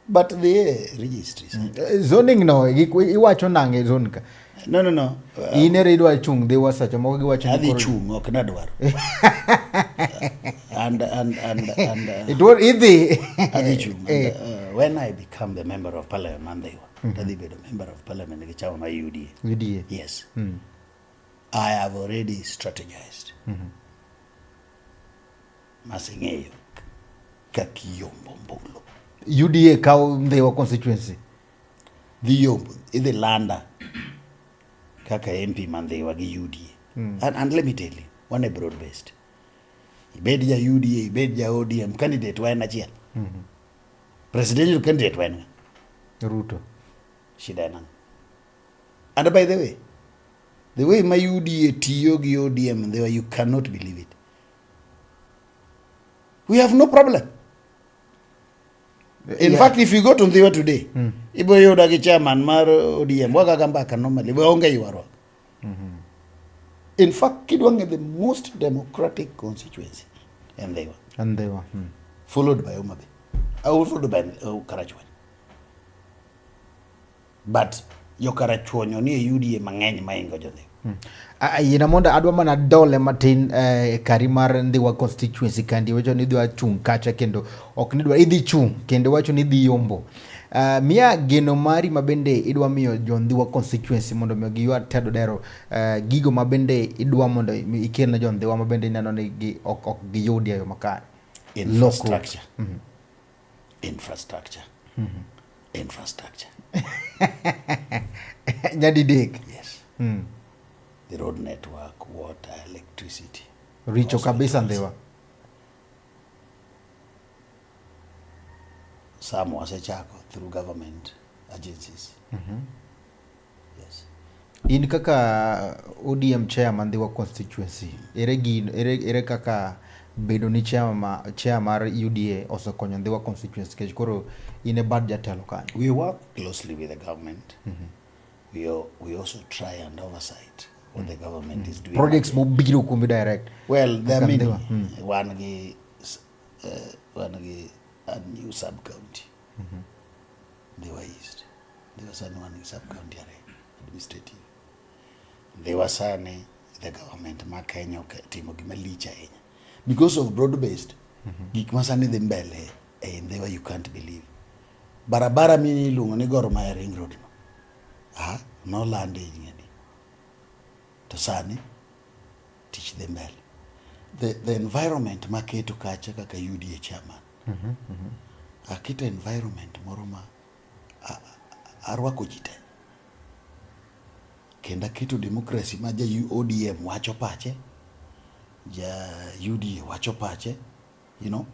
But the registries. Zoning no iwacho nange zone ka. No. Inere idwa chung they wasacho moko giwacho ni chung ok nadwaro. and it was idhi chung. When I become the member of parliament Tadi be the member of parliament gi chama ma UDA. Yes. I have already strategized. Masingeyo kakiyombo mbolo. UDA kao Ndewa constituency. The yombo the landa kaka MP Mandewa gi UDA. And let me tell you, one a broad based. Ibed ya UDA, ibed ya ODM candidate wa achiel. Presidential candidate wa Ruto. Shida nang. And by the way my UDA tiyo gi ODM Ndewa, you cannot believe it. We have no problem. In fact, if you go to Ndewa today, ibo yoda gi chairman mar ODM waka gambaka normally we onge yuaro. In fact, Kidwang the most democratic constituency in Ndewa. Followed by Umabe. Followed by Karachuonyo. But yo Karachuonyo ni UDA mang'eny maingo jodhe. Yina monda adwa mana dole matin karimar Ndewa constituency kandi wacho ni dwa chung kacha kendo ok ni dwa idhi chung kendo wacho ni dhi yombo. Mia geno mari mabende idwa miyo jo Ndewa constituency mondo miyo gi Edward Ted Odero gigo mabende idwa mondo ikelna jo Ndewa mabende neno ni gi ok giyudi ayo makare. Infrastructure. Nyadidek. Yes. The road network, water, electricity. Richo kabisa Ndewa. Some wasechako through government agencies. Yes. In kaka ODM chairman Ndewa constituency, ere kaka bedo ni chair mar UDA osekonyo Ndhiwa constituency kech koro in e bad jatelo kanyo. We work closely with the government. We also try and oversight what the government is doing. Projects mobiro kumbi direct. Well, there are many. One a new sub-county. They were east. There was one sub-county administrative. They were saying the government ma Kenya timo gima licha enya. Because of broad-based, gik masani dhi mbele Ndhiwa you can't believe. Barabara mini ilungo ni Gor Mahia ring road no. No land ngeni. To sani teach them mbele. The environment ma keto kacha kaka UDA chairman. Akita environment moro ma arwako jite. Kenda keto democracy ma ja ODM wacho pache. Ja UDA wacho pache, you know,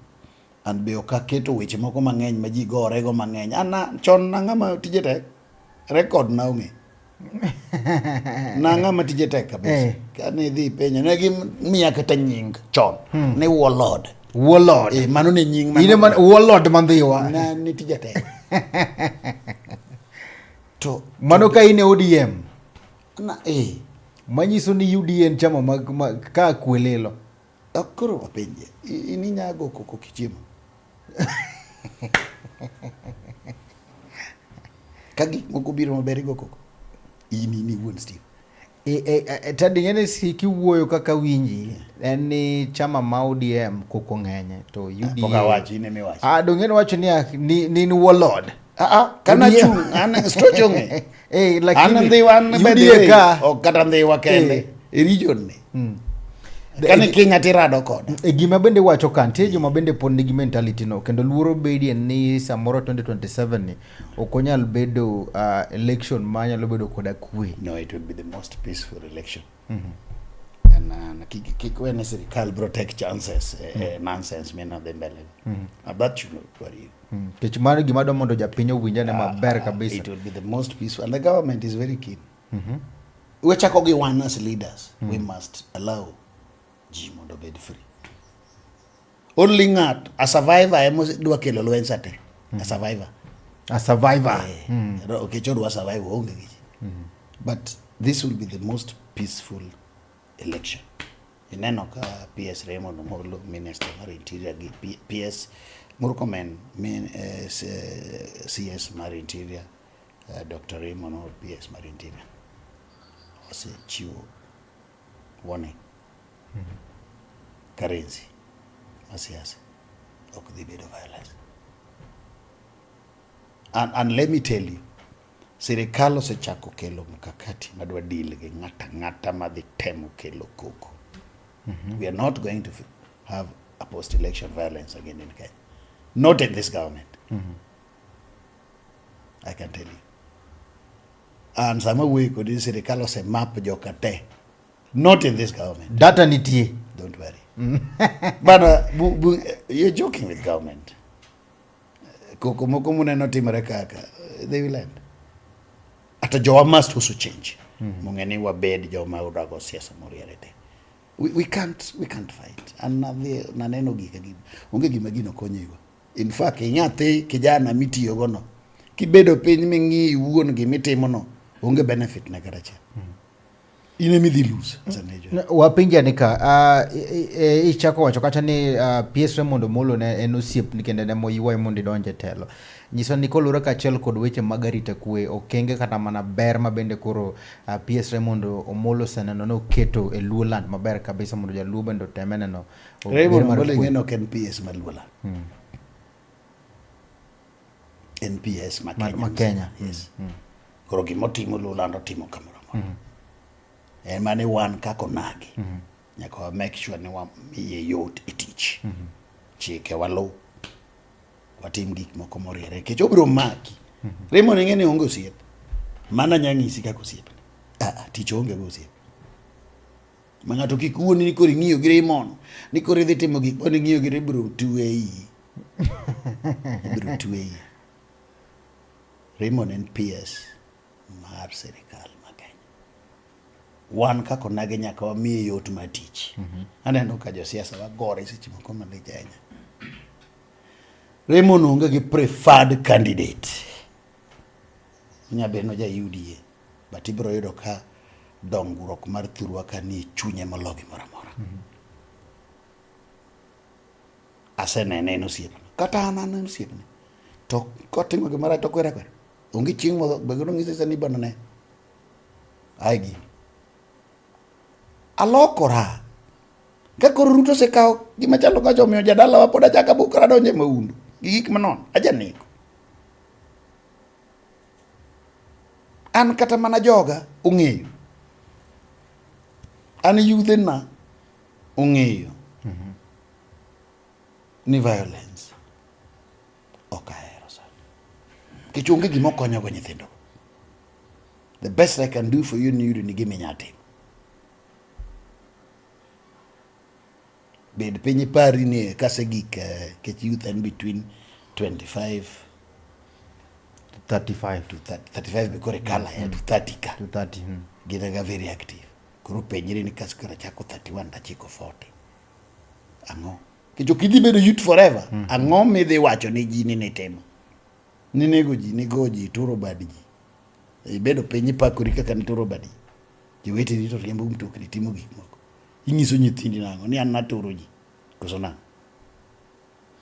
and be okaketo weche moko mang'eny ma ji gorego mang'eny. Ana chon nang'ama tije tek record na onge. Nang'ama tije tek kabisa. Kane dhi penyo ne gi miya kata nying chon ne warlord. Mano ne nying mano. Ine man warlord man Ndhiwa. Na ni tije tek. To mano ka ine ODM. Na manyiso ni UDA en chama ka kwelelo. Akoro wapenje. Ini nyago koko kichimo. Kagi moko biro maber go koko. Ini wuon Steve. Tadi ngene si kiwuoyo kaka winji en ni chama ma ODM koko ng'enye to UDA. Poka wachi ine miwachi. Dong'en wacho ni warlord. Kana chung ana strochonge. Lakini Ndhiwa UDA ka o kata Ndhiwa kende region ni. Kane Kenya tirado koda. Gima bende wacho kantie joma bende pon nigi mentality no kendo luoro bedi ni samoro 2027 ni okonyal bedo election manyalo bedo koda kwe. No, it will be the most peaceful election. And kikwene serikal bro take chances nonsense mena de mbele. That should not worry you. Kech mano gima do mondo japinyo winjane maber kabisa. It will be the most peaceful and the government is very keen. We chako gi one as leaders. We must allow ji mondo bed free. Only ngat a survivor emo dwa kelo lweny sate. A survivor. Okay, chodo a survivor onge gi. But this will be the most peaceful election. Ineno ka PS Raymond Omolo Minister mar Interior gi PS Murkomen CS mar Interior Dr. Raymond or PS mar Interior. Ose chiwo warning. Currency masiasa ok dhi bedo violence. And let me tell you, serikal osechako kelo mkakati madwa deal gi ng'ata madhi temo kelo koko. We are not going to have a post-election violence again in Kenya. Not in this government. I can tell you. And some way could this serikal ose map jokate. Not in this government. Data nitie. Don't worry. But you're joking with government. Koko moko muneno timore kaka they will end. Ata jowa must also change. Mungeni wabed joma udago siasa moriarete. We can't fight. And naneno gika gibi. Onge gima gino konyigo. In fact, inyathi kijana mitiyo gono. Kibedo piny mingi wuon gimitimo no. Onge benefit na karacha. Ine midhi lose. Wapinja nika ichako wacho kata ni PS Raymond Omolo ne en osiep ni kende ne moyuayo mondo idonje telo. Nyiso ni kolure kachiel kod weche mag arita kwe okenge kata mana ber ma bende koro PS Raymond Omolo seneno no keto e Luoland maber kabisa mondo Jaluo bende temene no. Raymond Omolo ngeno ken PS ma Luoland. NPS ma Kenya. Yes. Koro gimotimo Luoland otimo kamoro. Mane wan kako Onagi. Nyaka make sure ni miye yot itich. Chike walo. Watim gik moko moriere. Kech obiro maki. Raymond ngene onge osiep. Mana nyang'isi kako osiep. Tich onge go osiep. Mangato kikuoni ni kori ng'iyo gi Raymond. Ni kori dhi timo gik mane ng'iyo gi bro tuwei. Bro tuwei. Raymond and PS mar serikal ma Kenya. wan kako nage nyaka wamiye yot matich. Aneno ka josiasa wagore seche moko malich ahinya. Raymond onge gi preferred candidate. Nyabeno ja UDA. But ibiro yudo ka dongruok mar thurwa ka ni chunye mologi mora mora. Asenene en osiepne. Kata an en osiepne. To kotimo gimara to kwera kwera. Onge chieng' mo begono ng'ise sani banane. Aigi. Alokora. Ka koro Ruto sekao gima chalo kacho omiyo jadala wa pod achaka bukra donje maundu. Gik manon. Aja neko. An kata mana joga ung'eyo. An yudhe na ung'eyo. Ni violence. Okahero sana. Kichungi gimo konyo go nyithindo. The best I can do for you ni give me nyati. Bed penye pari ni kase gik kech youth and between 25 to 35 to 35 bikore kala ya to 30 ka. to 30. Ginaga very active. Kuro penyiri ni kasi kura chako 31 da chiko 40. Ango. Kicho kidhi bedo youth forever. Ango midhi wacho ni ji ni netema. Ni nego ji, ni goji, turo badi ji. Bedo penyi pakuri kaka ni turo badi. Jiwete ni to riembo mtokni timo gik moko. Inyiso nyithindi nango ni an naturo ji. Koso nango.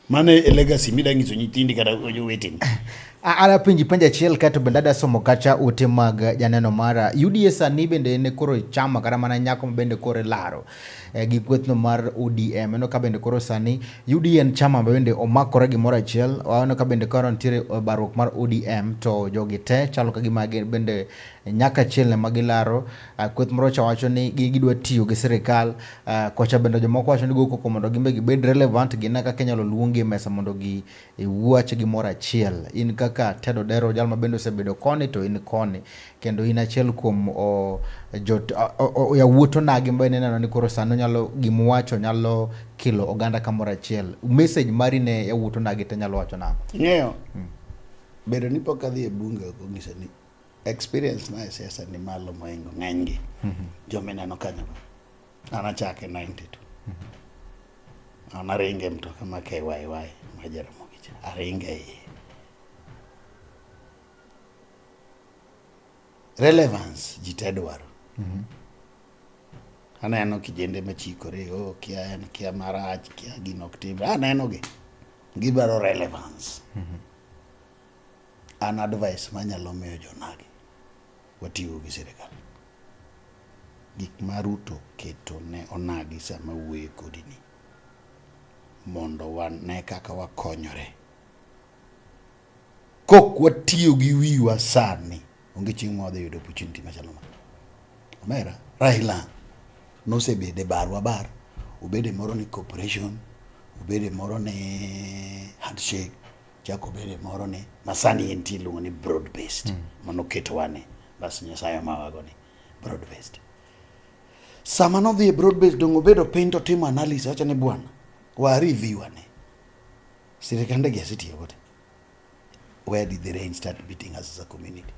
Mane legacy mida nyiso nyithindi kata jowete ni. Ala pinji penja chiel kato bendada somo kacha ute mag janeno mara UDA sani bende ne koro chama kata mana nyako bende kore laro gi kwethno mar ODM eno ka bende koro sani UDA en chama bende omakore gi mora chiel wano ka bende koro ntiere barok mar ODM to jogi te chalo ka gima bende nyaka chiel ne magilaro kweth morocha wacho ni gidwa tiyo gi sirikal kocha bende jomoko wacho ni go koko mondo gimbe gibed relevant gina ka Kenya lo luongi mesa mondo gi wuoch gi mora chiel in kaka Ted Odero jalma bende osebedo koni to in koni kendo in achiel kuom ya wuoto nagi mbene neno ni koro sano nyalo gimuwacho nyalo kilo oganda kamora chiel message mari ne ya wuoto nagi te nyalo wacho nako ng'eyo bedo ni pok adhi e bunge ok ong'iso ni experience na siasa ni malo moingo ng'enygi joma neno kanyo an achake 92 an aringe mtoka ma KYY ma Jaramogi aringe relevance jite dwaro. Aneno kijende machikore kia marach kia gino ktimbe aneno gibaro relevance. An advice manyalo miyo jonagi watiyo gi sirikal. Gik ma Ruto keto ne Onagi sama wuoyo kodi ni mondo wan ne kaka wakonyore. Kok watiyo gi wiwa sani onge chieng' ma wadhi yudo opportunity machalo ma. Omera Raila nosebede barwa bar ubede moro ni cooperation ubede moro ni handshake chako ubede moro ni masani enti luongo ni broad based mano keto wane bas Nyasaye mawago ni broad based. Sama no dhi broad based dongo bedo piny to timo analysis wacho ni bwana wa review ane sirikande gi asitiyo gote. Where did the rain start beating us as a community?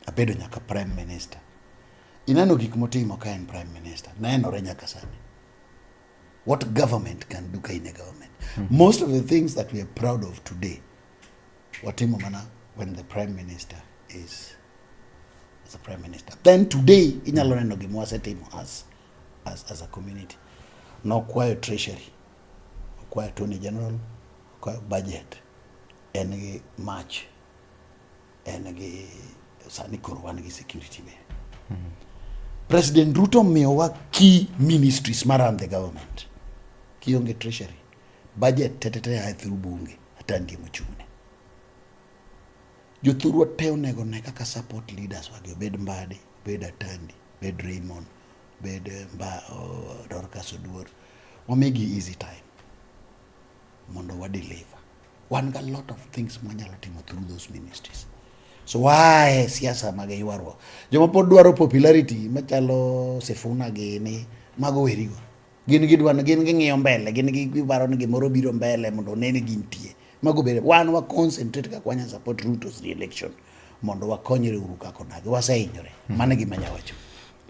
Abedo nyaka prime minister. Inano gik motimo ka en prime minister. Nenore nyaka sani. What government can do ka in a government? Most of the things that we are proud of today, watimo mana when the prime minister is the prime minister. Then today, inyalo neno gimo wasetimo as a community. No kwayo treasury, kwayo attorney general, kwayo budget, en gi march, en gi sani koro wan gi security be. President Ruto miyowa key ministries around the government. Kionge treasury, budget tetete ay through bunge, atandi mochune. Jothurwa te onego ne kaka support leaders wagi bed Mbadi, bed Atandi, bed Raymond, bed Dorcas Oduor. Wamegi easy time. Mondo wa deliver. One got a lot of things mwanyalo timo through those ministries. So why siasa mage yuarwo? Joma pod dwaro popularity machalo Sifuna gini mago werigo. Gin ging'iyo mbele, gin gibaro ni gimoro biro mbele mondo nene gintie. Mago bere wan wa concentrate ka kwanya support Ruto's re-election mondo wakonyre uru kako nage waseinyore. Mane gima nyawacho.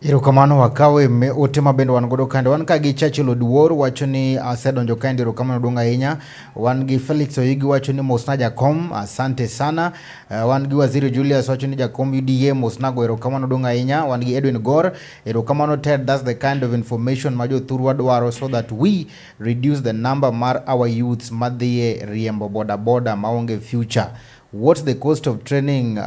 Erokamano wakawe ote mabende wan godo kande. Wan ka gi Churchill Oduor wacho ni asedonjo kande, erokamano duong' ahinya. Wan gi Felix Oyigi wacho ni mosna jakom, asante sana. Wan gi Waziri Julius wacho ni jakom UDA mosnago, erokamano duong' ahinya. Wan gi Edwin Gore, erokamano Ted, that's the kind of information ma jothurwa dwaro so that we reduce the number mar our youths madhie riembo boda boda maonge future. What's the cost of training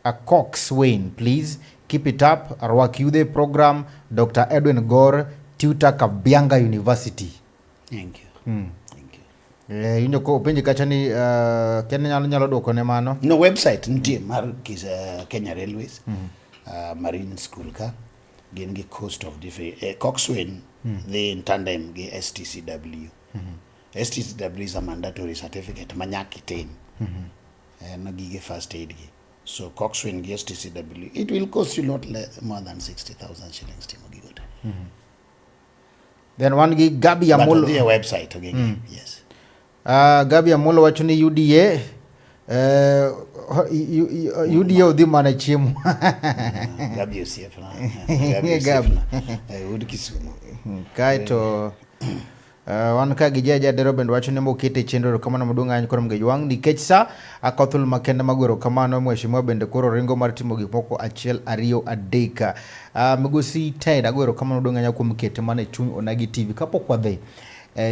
a coxswain, please keep it up. Arwak UDA program, Dr. Edwin Gore, tutor Kabianga University. Thank you. Thank you. Inyo ko penji kacha ni Kenya nyalo dwoko ne mano. No website nitie mar Kenya Railways, Marine School ka gin gi cost of different coxswain the in tandem gi STCW. STCW is a mandatory certificate manyaki ten. No gige first aid gi. So coxswain gi STCW, it will cost you not more than 60,000 shillings to Mogigote. Then one gi Gabi Amolo. But on their website again, yes. Gabi Amolo wacho ni UDA UDA odhi mana chiemo. Gabi osiepna. Gabi osiepna. Ud kisumu. Kaito wan ka gi Jaja Dero bende wacho ni mokete chenro kamano maduong' ahinya koro mgejwang' nikech sa akothul makende magwero kamano mheshimiwa bende koro ringo mar timo gik moko 1 2 3 migosi Ted agwero kamano maduong' ahinya kuom kete mana e chuny Onagi TV. Kapok wadhi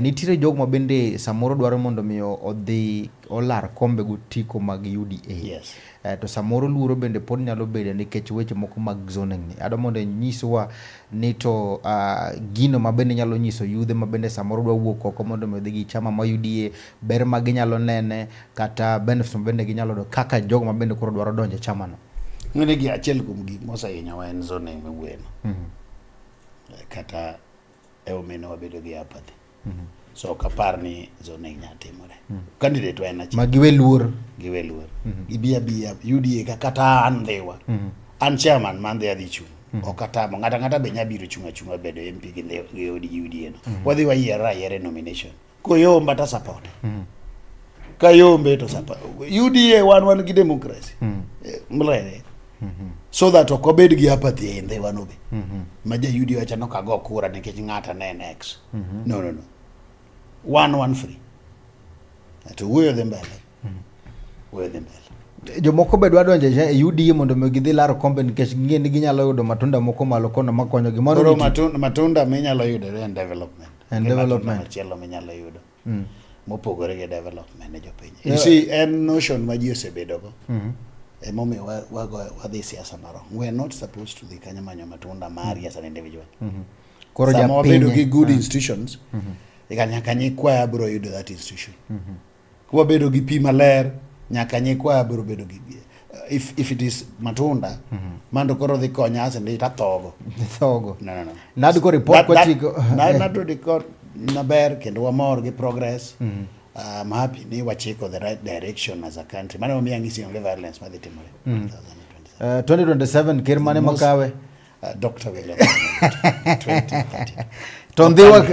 nitiere jogo ma bende samoro dwaro mondo miyo odhi olar kombe gotiko mag UDA. Yes. To samoro luoro bende pod nyalo bedo nikech weche moko mag zoning ni. Ado mondo nyiswa ni to gino ma bende nyalo nyiso yudhe ma bende samoro dwa wuok oko mondo mi gi chama ma UDA ber ma ginyalo nene kata benefits bende ginyalo do kaka jogo ma bende koro dwaro donje chama no. Ngene gi achiel kuom gik mosahinya wa en zoning mewueno. Kata omeno wabedo gi apathy. So kapar ni zoning nyatimore. Candidate wa en achiel. Magiwe luor. Giwe luor. Gibia UDA kata an dhewa. An chairman man dhe adhi chung. Okata ngata be nyabiro chunga bedo MP gi UDA no. Wadhi wa yiere nomination. Koyomba ta support. Kayombe to support. UDA wan gi democracy. Mlere. So that okobed gi apathy in dhewa no be. Maja UDA wacha no kago kura nikech ngata ne en X. No. 1 free. To wuyo dhi mbele. Wuyo dhi mbele. Jomoko be dwa donje e UDA mondo mi gidhi laro kombe nikech ging'e ni ginyalo yudo matunda moko malo kono makonyo gi moro. Matunda minyalo yudo en development. And development. Chielo minyalo yudo. Mopogore gi development ne jopiny. You see, en notion ma ji osebedo go. Momi wadhi siasa maro. We are not supposed to dhi kanyo manyo matunda mari as an individual. Koro japiny. Sama wabedo gi good institutions. Nyaka nyikwa bro yudo that institution. Kwa bedo gi pi maler, nyaka nyikwa bro bedo gi if it is matunda, mando koro dhi konya ase ndi ta thogo. Thogo. No. Nadi ko report kwa chiko. Nadi report maber kendo wamor gi progress. I'm happy ni wachiko the right direction as a country. Mane omiya ngisi onge violence ma dhi timore. 2027 ker mane makawe? Dr. William 2030. Tondiwa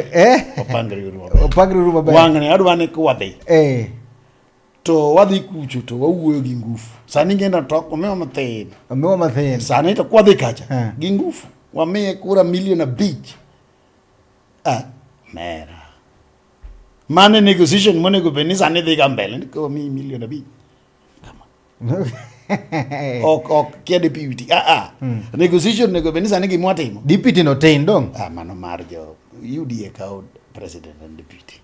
opangri uru maber. Wang'ne adwane kwadhi. To wadhi kucho to wawuoyo gi ngufu. Sani ngenda tok omewa mathin. Sani to kwadhi kacha gi ngufu. Wamiye kura milion 5. Mera. Mane negotiation monego beni sani dhi ga mbele ndiko mi milion 5. Kama. Ok kede PUT. Negotiation nego beni sani gimwatimo. Deputy no tain dong. Mano mar jo UDA kao president and deputy.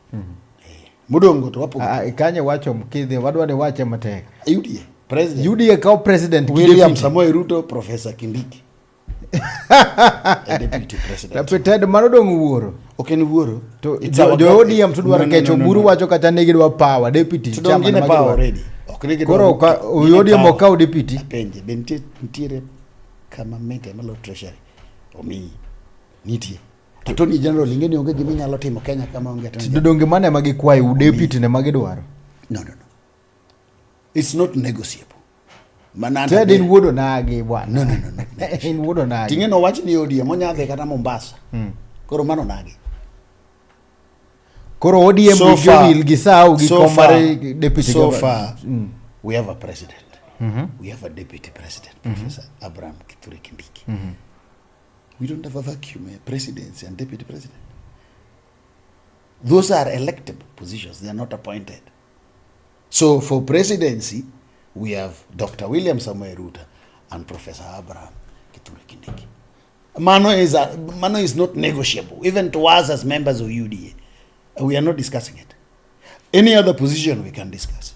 Mudongo to wapo. Kanye wacho mkidhi wadwane wache matek. UDA president. UDA kao president William Samoei Ruto, Professor Kindiki. Deputy president. Ted mano dong wuoro. Oken wuoro. To jo ODM to dwaro kecho buru wacho kata negi dwa power deputy chairman ma power already. Oknegi koro ODM okao deputy. Penje ntiere kama mete malo treasury. Omi nitie. Attorney General ingeni onge gimi nyalo timo Kenya kama onge attorney. Tidonge mane magi kwayo deputy ne magi dwaro. No. It's not negotiable. Manana. Ted in wuodo nagi bwana. No. In wuodo nagi. Tingeno wach ni ODM monyadhe kata Mombasa. Koro mano nagi. Koro ODM will gi sao gi komare deputy. So far we have a president. we have a deputy president, Professor Abraham Kithure Kindiki. We don't have a vacuum, presidency and deputy president. Those are elected positions, they are not appointed. So for presidency, we have Dr. William Samoei Ruto and Professor Abraham Kithure Kindiki. Mano is not negotiable, even to us as members of UDA. We are not discussing it. Any other position we can discuss.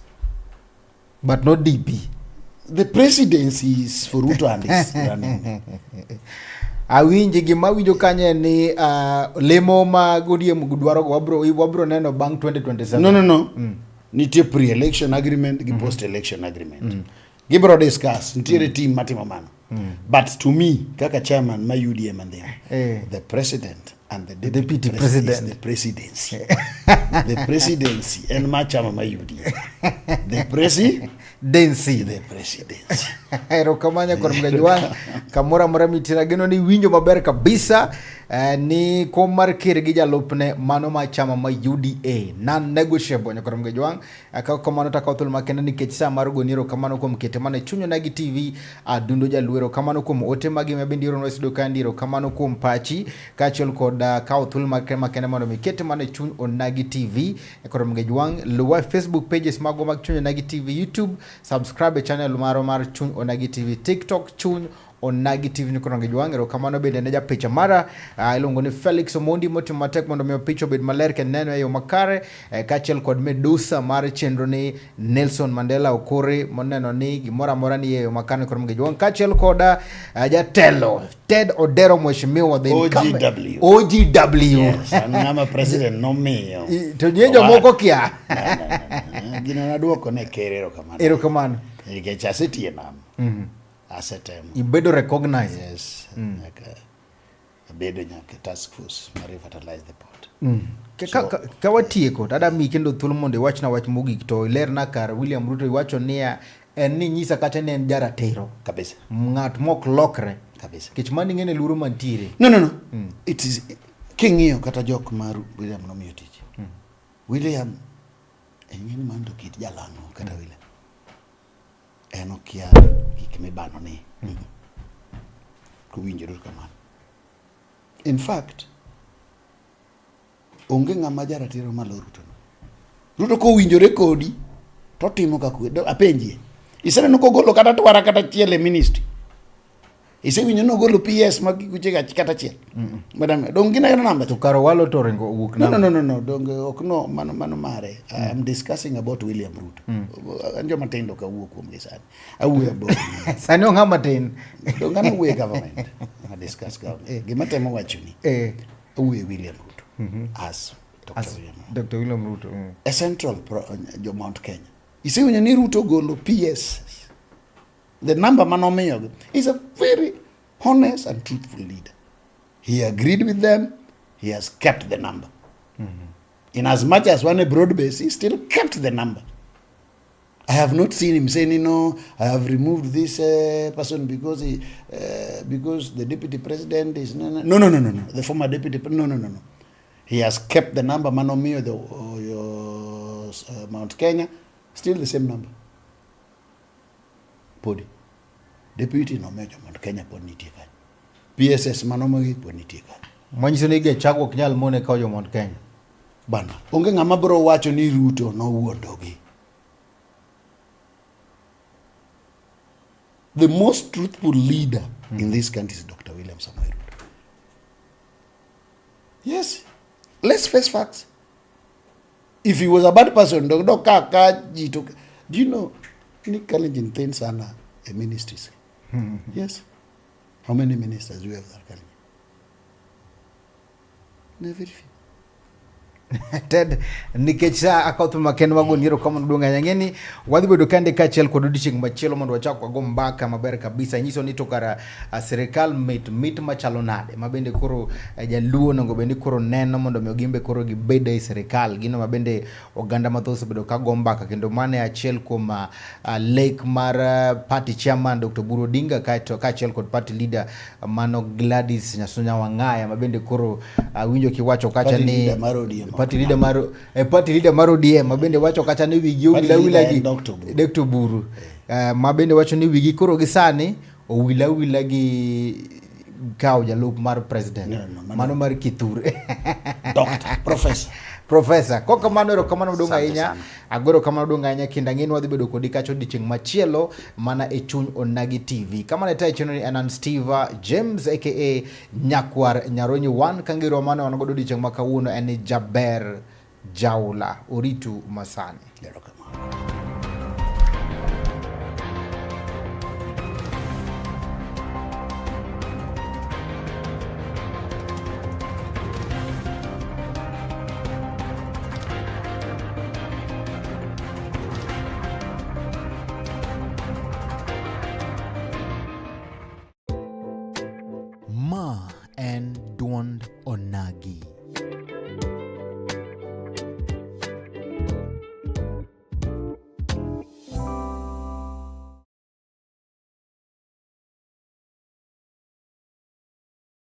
But not DP. The presidency is for Ruto and his running. Awinji gima winjo kanye ni lemo ma godie mugudwaro wabro neno bang 2027. No. Nitie pre-election agreement, post-election agreement. Gibro discuss, nitiere team matimo mano. But to me, kaka chairman, my UDA man there, the president and the deputy president is the presidency. The presidency and my chairman, my UDA. The presidency. The presidency. Ero kamanya kwa mgajwa kamora mora mitira geno ni winjo maber kabisa ni komar kirigija lopne mano ma chama ma UDA non negotiable nyakora mgajwa aka kamano takautul makena ni ketsa marugo niro kamano kwa mkete mane Chunyo Nagi TV Adundo Jaluo kamano kwa ote magi mebindiro no sido kandiro kamano kwa mpachi kachol koda kautul makena mano mikete mane Chunyo Nagi TV nyakora mgajwa Luos Facebook pages mago mag Chunyo Nagi TV YouTube subscribe channel maro mar Chuny Onagi TV TikTok Chuny Onagi TV ni kono ngejwangero kamano bende neja picha mara ilongo ni Felix Omondi moto matek mondo me picha bed maler ken neno yo makare kachel kod Medusa mar chenro ni Nelson Mandela Okore moneno ni gimora mora ni yo makane kono ngejwang kachel koda jatelo Ted Odero mheshimiwa the OGW yes anama president no me to nyejo moko kia gina naduoko ne kerero kamano ikecha city nam asset ibedo recognize yes like abedo nyaka task force mari fertilize the port ka watieko tada mi kendo thuolo mondo wach na wach mogik to ler na kar William Ruto iwacho niya en ni nyisa kata ne en jaratero kabisa ngat mok lokre kabisa kich mani ngene luro mantiere no it is kingio kata jok mar William no miyo tich William engini mando kit jalango kata William eno kia gik mibano ni kuwinjore kamano. In fact onge ngama jaratiro malo Ruto ko winjore kodi to timo ka kwe apenjie isere no kogolo kata twara kata chiele ministry isewinyo no golo PS magikuchega kata chiel madam dongina yo namba to karo walo to rengo wuk na no dong okno mano mare I am discussing about William Ruto anjo matendo ka wuok kuom gisani awuo about sani ngama tin dongana we government I discuss government gima temo wachuni awuo William Ruto as Dr. William Ruto a central jo Mount Kenya isewinyo ni Ruto golo PS. The number manomiyo is a very honest and truthful leader. He agreed with them. He has kept the number. In as much as one a broad base, he still kept the number. I have not seen him saying, I have removed this person because the deputy president is no. The former deputy, no. He has kept the number manomiyo Mount Kenya, still the same number. Podi. Deputy no mejo Mount Kenya pod nitie kanyo. PSS manomogi pod nitie kanyo. Manyiso ni ge chako knyal mone ka jo Mount Kenya. Bana, onge ngama bro wacho ni Ruto no wuondogi. The most truthful leader in this country is Dr. William Samoei Ruto. Yes. Let's face facts. If he was a bad person, do you know ni Kalenjin things sana ministries. Yes. How many ministers do you have there, Kalenjin? Very few. Ted nikech akautu makeno mago niro kama ndunga nyangeni wadhibedo kande kachel kod odiochieng' machielo mondo wachak wago mbaka maber kabisa nyiso ni to kara sirikal mit machalo nade mabende koro jaluo nango bende koro neno mondo miogimbe koro gibede sirikal gino mabende oganda mathoso bedo kago mbaka kendo mane achiel kuom lake mar party chairman Dr. Buru Odinga kachel kod party leader mano Gladys Nyasunya Wangaya mabende koro winjo kiwacho kacha ni party leader mar ODM mabende wacho kata ni wigi ogila wila gi Dr. Buru ma bende wacho ni wigi koro gi sani owila gi kao jalup mar president mano mar Kithure Doctor, Professor. Koko kamano kamano donga inya. Agoro kamano donga inya kinda ng'in wadhi bedo kodi kacho dichieng' machielo mana e chuny Onagi TV. Kama ne tai channel ni Anan Steve James aka Nyakwar Nyaronyi One kangiro mana wanagodo dichieng' makawuono en Jaber Jaula Oritu Masani. Erokamano.